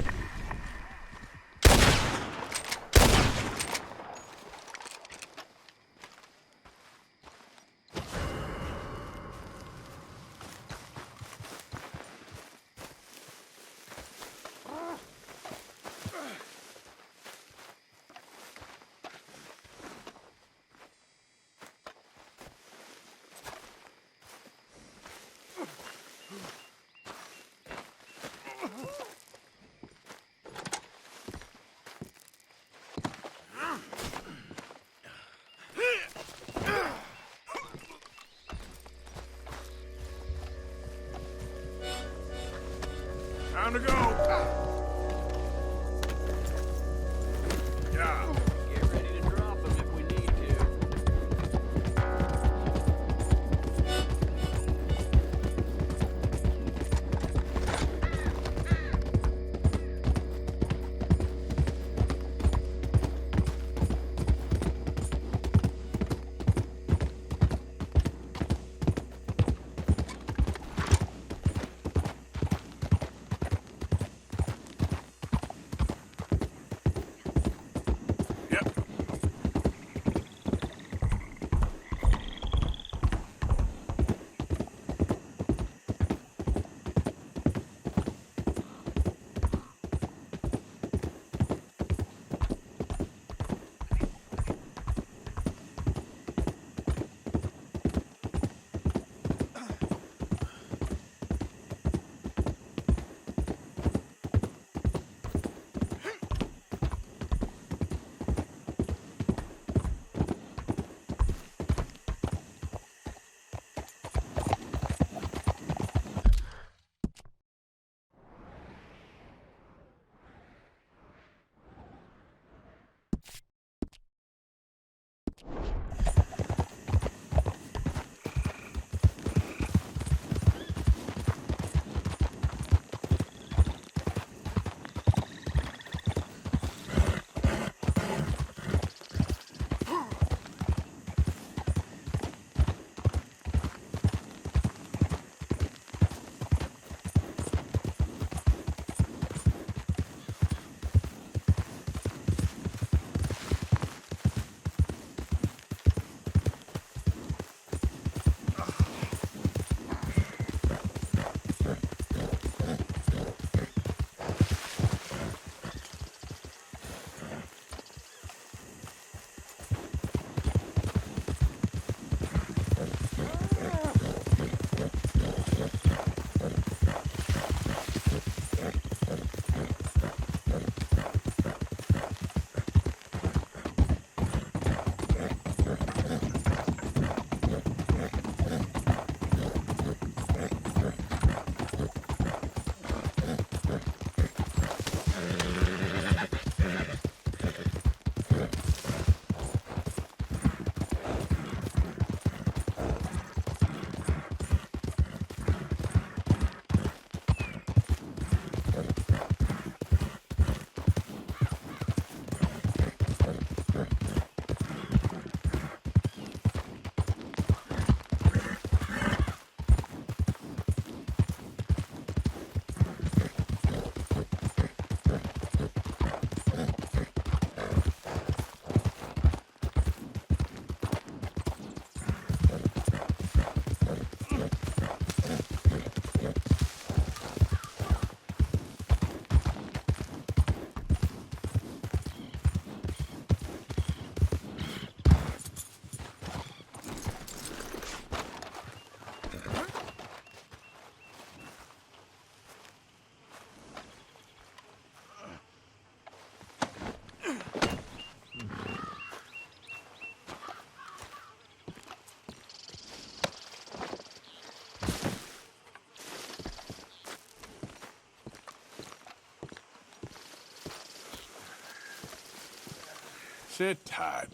Time to go. Yeah. Get ready to drop them if we need to. Sit tight.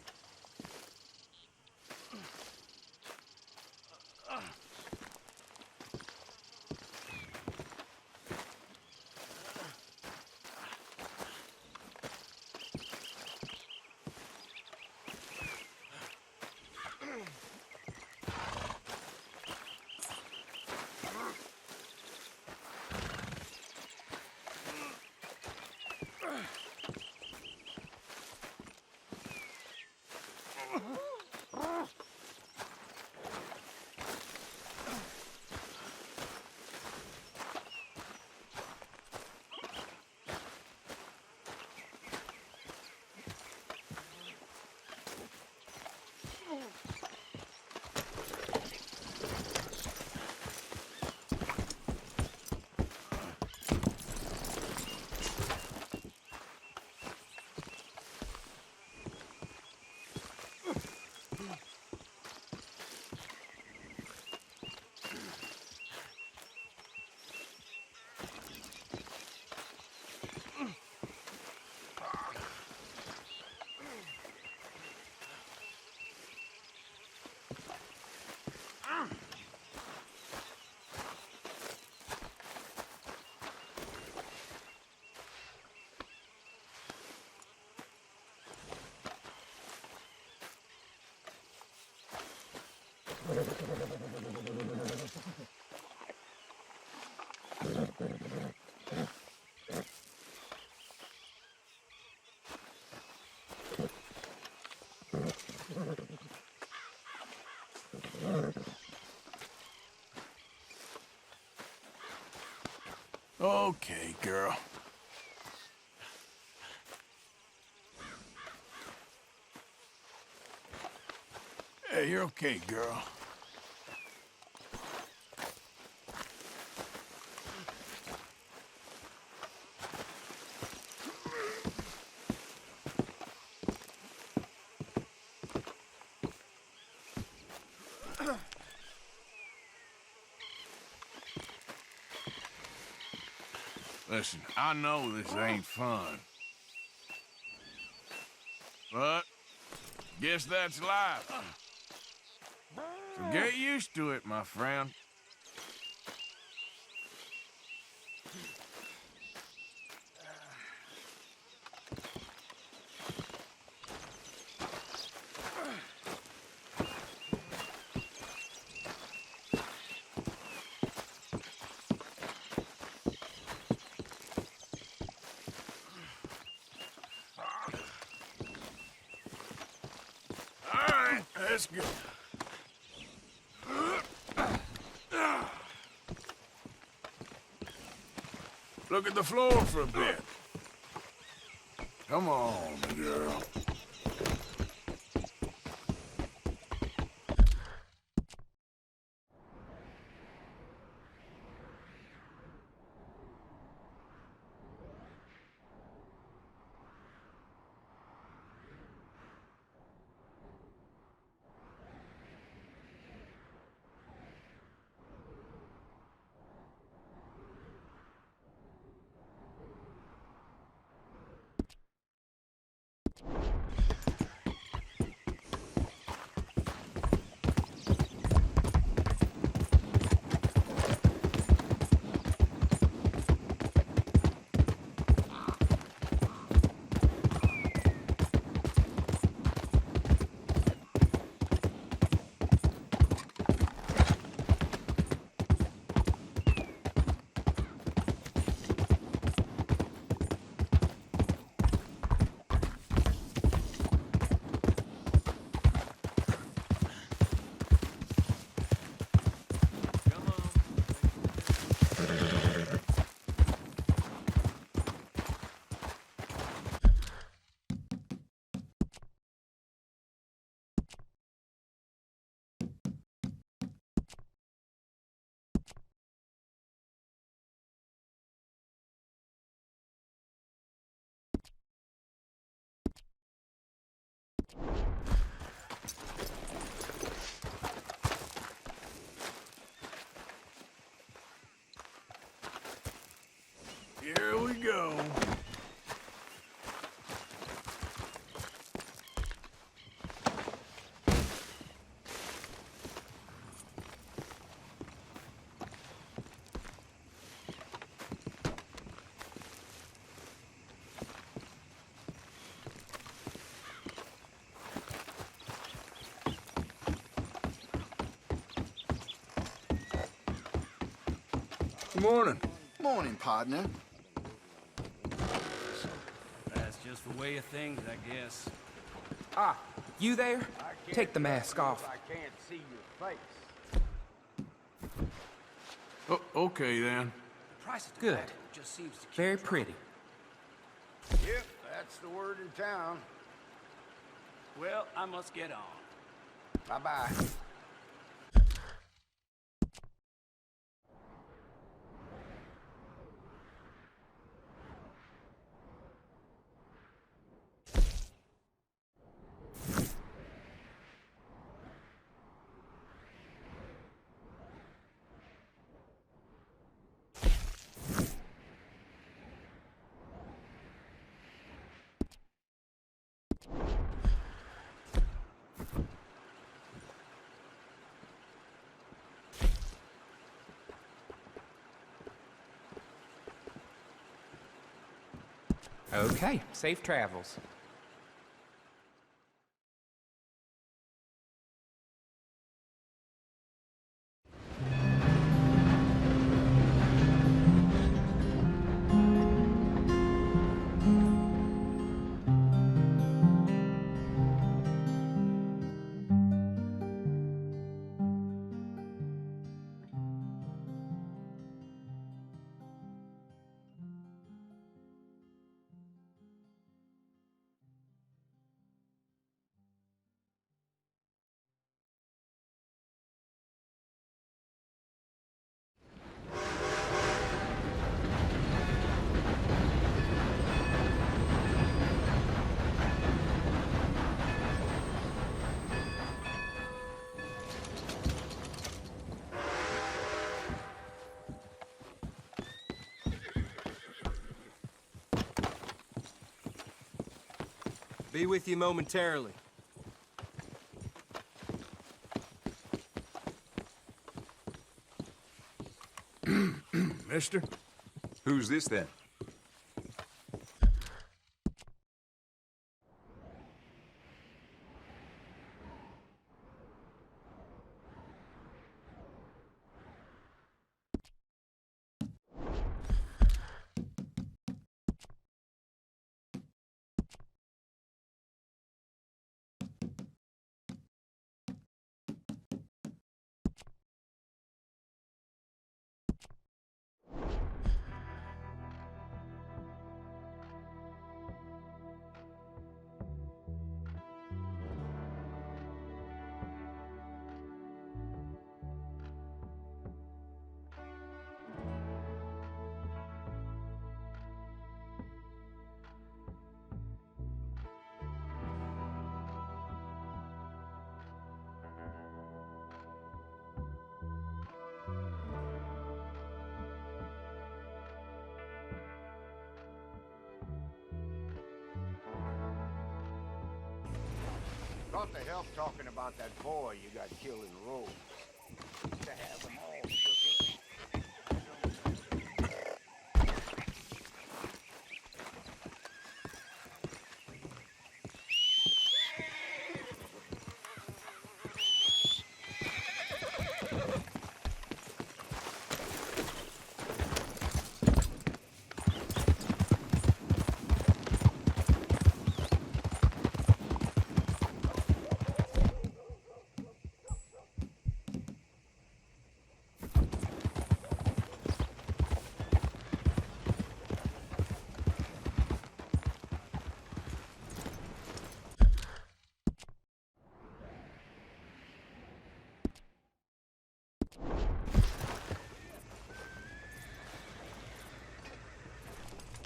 Okay, girl. Hey, you're okay, girl. Listen, I know this ain't fun. But, guess that's life. So get used to it, my friend. Let's go. Look at the floor for a bit. Come on, girl. Here we go. Good morning. Morning, partner. That's just the way of things, I guess. Ah, you there? Take the mask off. I can't see your face. Oh, okay, then. Good. Very pretty. Yep, that's the word in town. Well, I must get on. Bye-bye. Okay, safe travels. Be with you momentarily. Mister? Who's this then? Thought the help talking about that boy you got killed in the road. Used to have them all shook.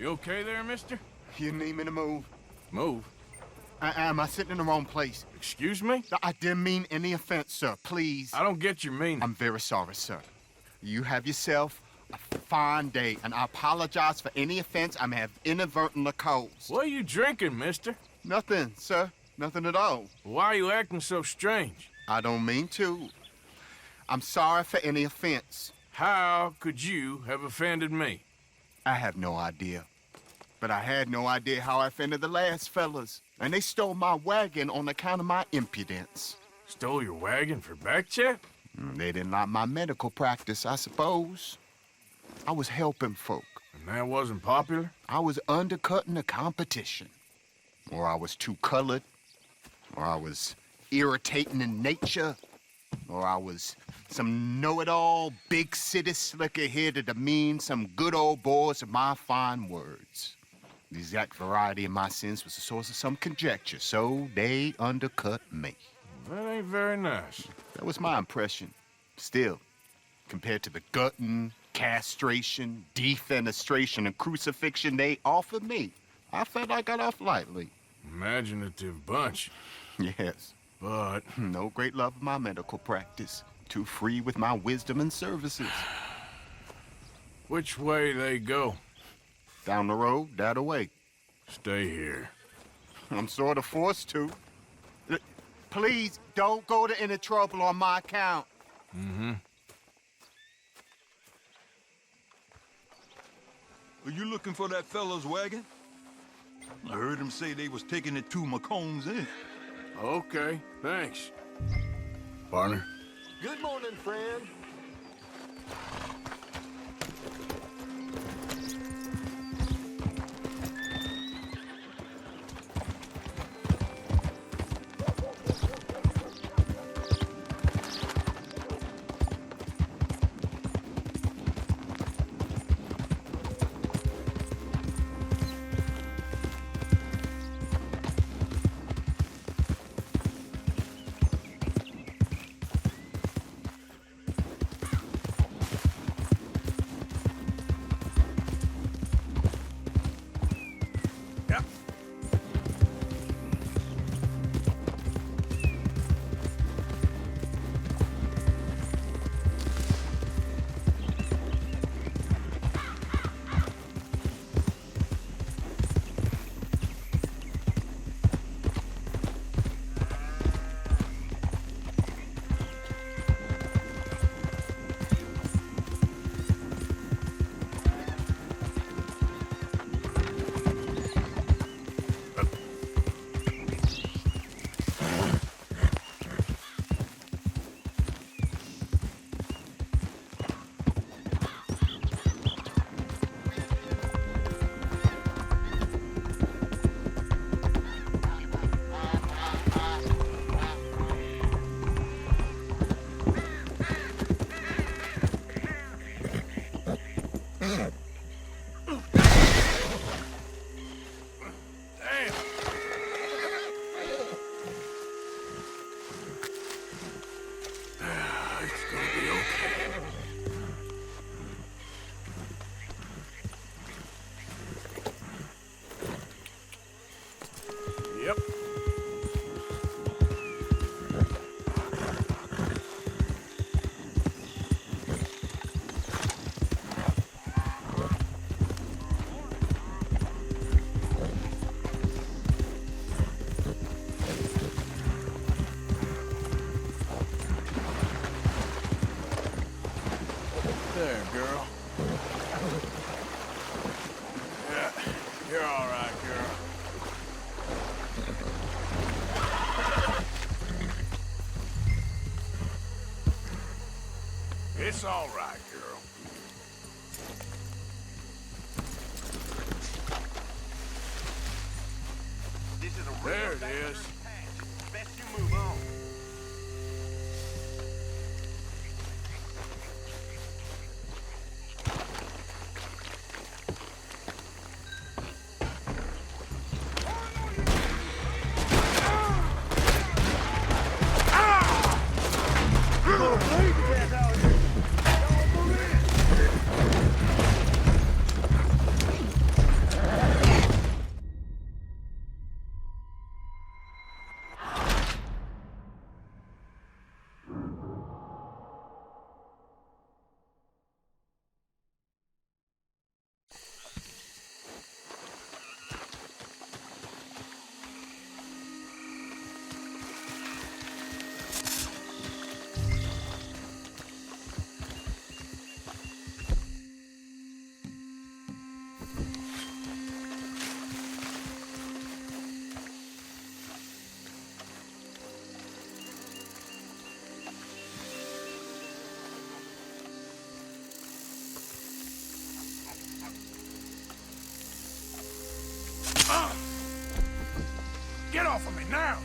You okay there, mister? You need me to move? Move? Am I sitting in the wrong place? Excuse me? I didn't mean any offense, sir. Please. I don't get your meaning. I'm very sorry, sir. You have yourself a fine day, and I apologize for any offense I may have inadvertently caused. What are you drinking, mister? Nothing, sir. Nothing at all. Why are you acting so strange? I don't mean to. I'm sorry for any offense. How could you have offended me? I have no idea. But I had no idea how I offended the last fellas. And they stole my wagon on account of my impudence. Stole your wagon for back chat? They didn't like my medical practice, I suppose. I was helping folk. And that wasn't popular? I was undercutting the competition. Or I was too colored. Or I was irritating in nature. Or I was some know-it-all, big city slicker here to demean some good old boys of my fine words. The exact variety of my sins was the source of some conjecture, so they undercut me. That ain't very nice. That was my impression. Still, compared to the gutting, castration, defenestration, and crucifixion they offered me, I felt I got off lightly. Imaginative bunch. Yes. But no great love of my medical practice. Too free with my wisdom and services. Which way they go? Down the road, that away. Stay here. I'm sort of forced to. Please, don't go to any trouble on my account. Mm-hmm. Are you looking for that fellow's wagon? I heard him say they was taking it to McComb's Inn. Okay, thanks. Partner? Good morning, friend. It's gonna be okay. Yep. There, girl. Yeah, you're all right, girl. It's all right, girl. There it is. Best you move on. Get off of me now!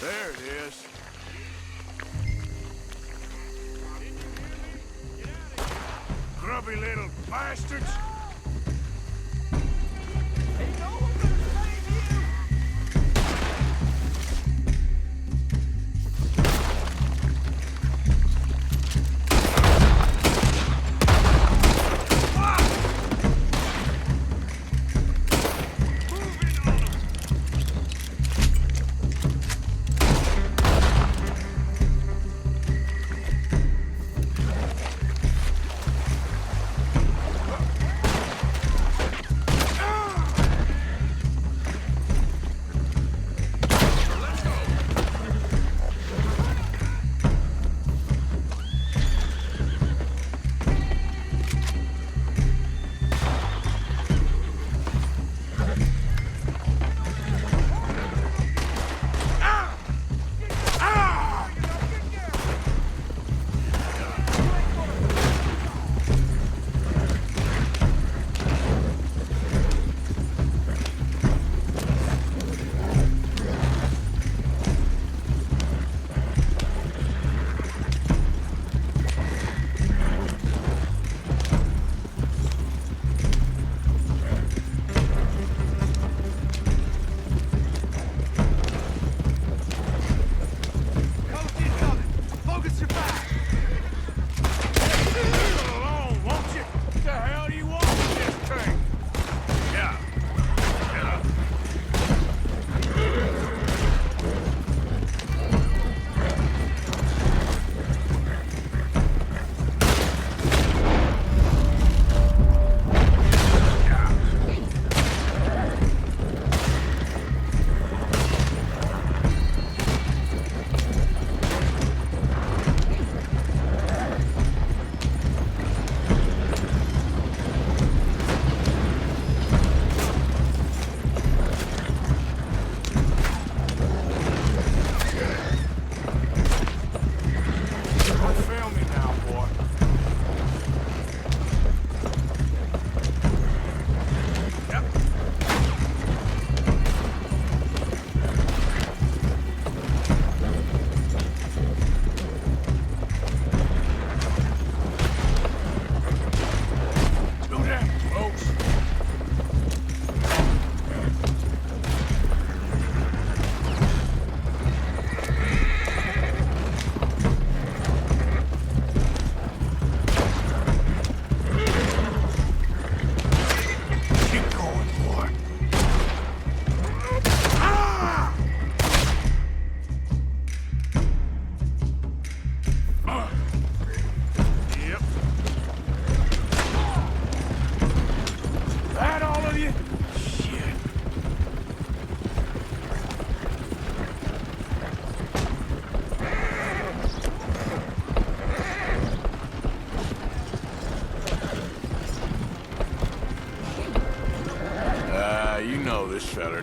There it is. Grubby little bastards!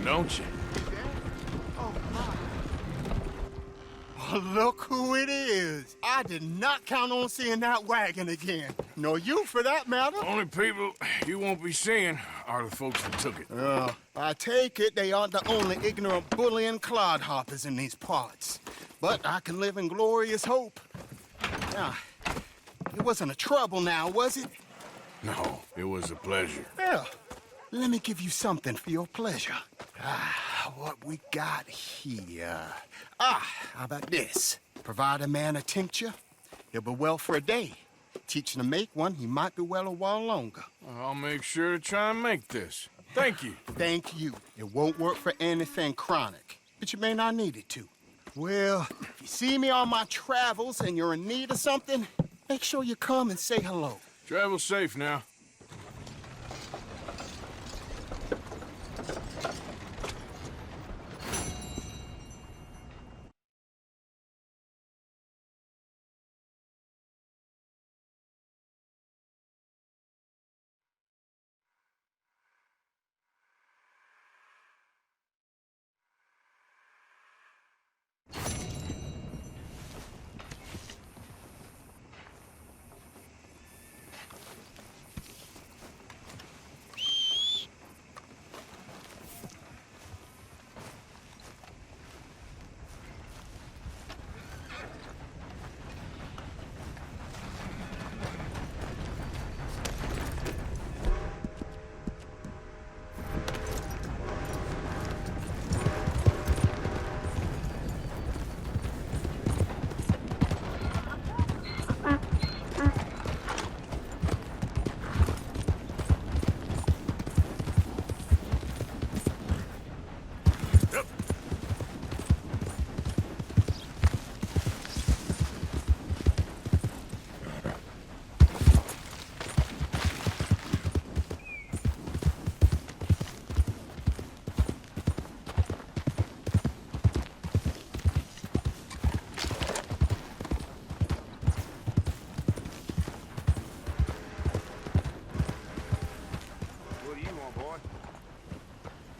don't you? Oh, look who it is. I did not count on seeing that wagon again. Nor you, for that matter. Only people you won't be seeing are the folks that took it. I take it they aren't the only ignorant bullying clodhoppers in these parts. But I can live in glorious hope. Now, it wasn't a trouble now, was it? No, it was a pleasure. Yeah. Let me give you something for your pleasure. What we got here? How about this? Provide a man a tincture, he'll be well for a day. Teach him to make one, he might be well a while longer. I'll make sure to try and make this. Thank you. Thank you. It won't work for anything chronic, but you may not need it to. Well, if you see me on my travels and you're in need of something, make sure you come and say hello. Travel safe now.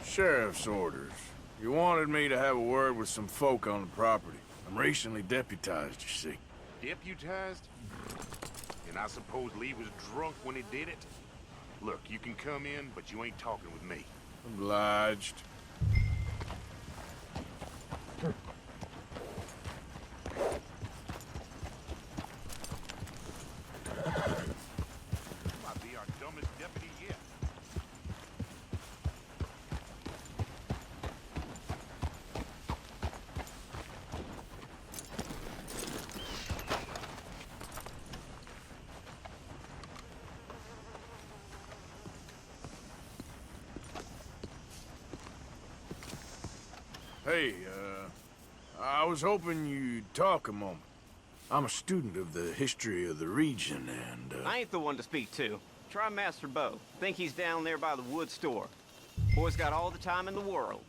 Sheriff's orders. You wanted me to have a word with some folk on the property. I'm recently deputized, you see. Deputized? And I suppose Lee was drunk when he did it? Look, you can come in, but you ain't talking with me. Obliged. Might be our dumbest deputy yet. Hey, I was hoping you'd talk a moment. I'm a student of the history of the region, and, I ain't the one to speak to. Try Master Bo. Think he's down there by the wood store. Boy's got all the time in the world.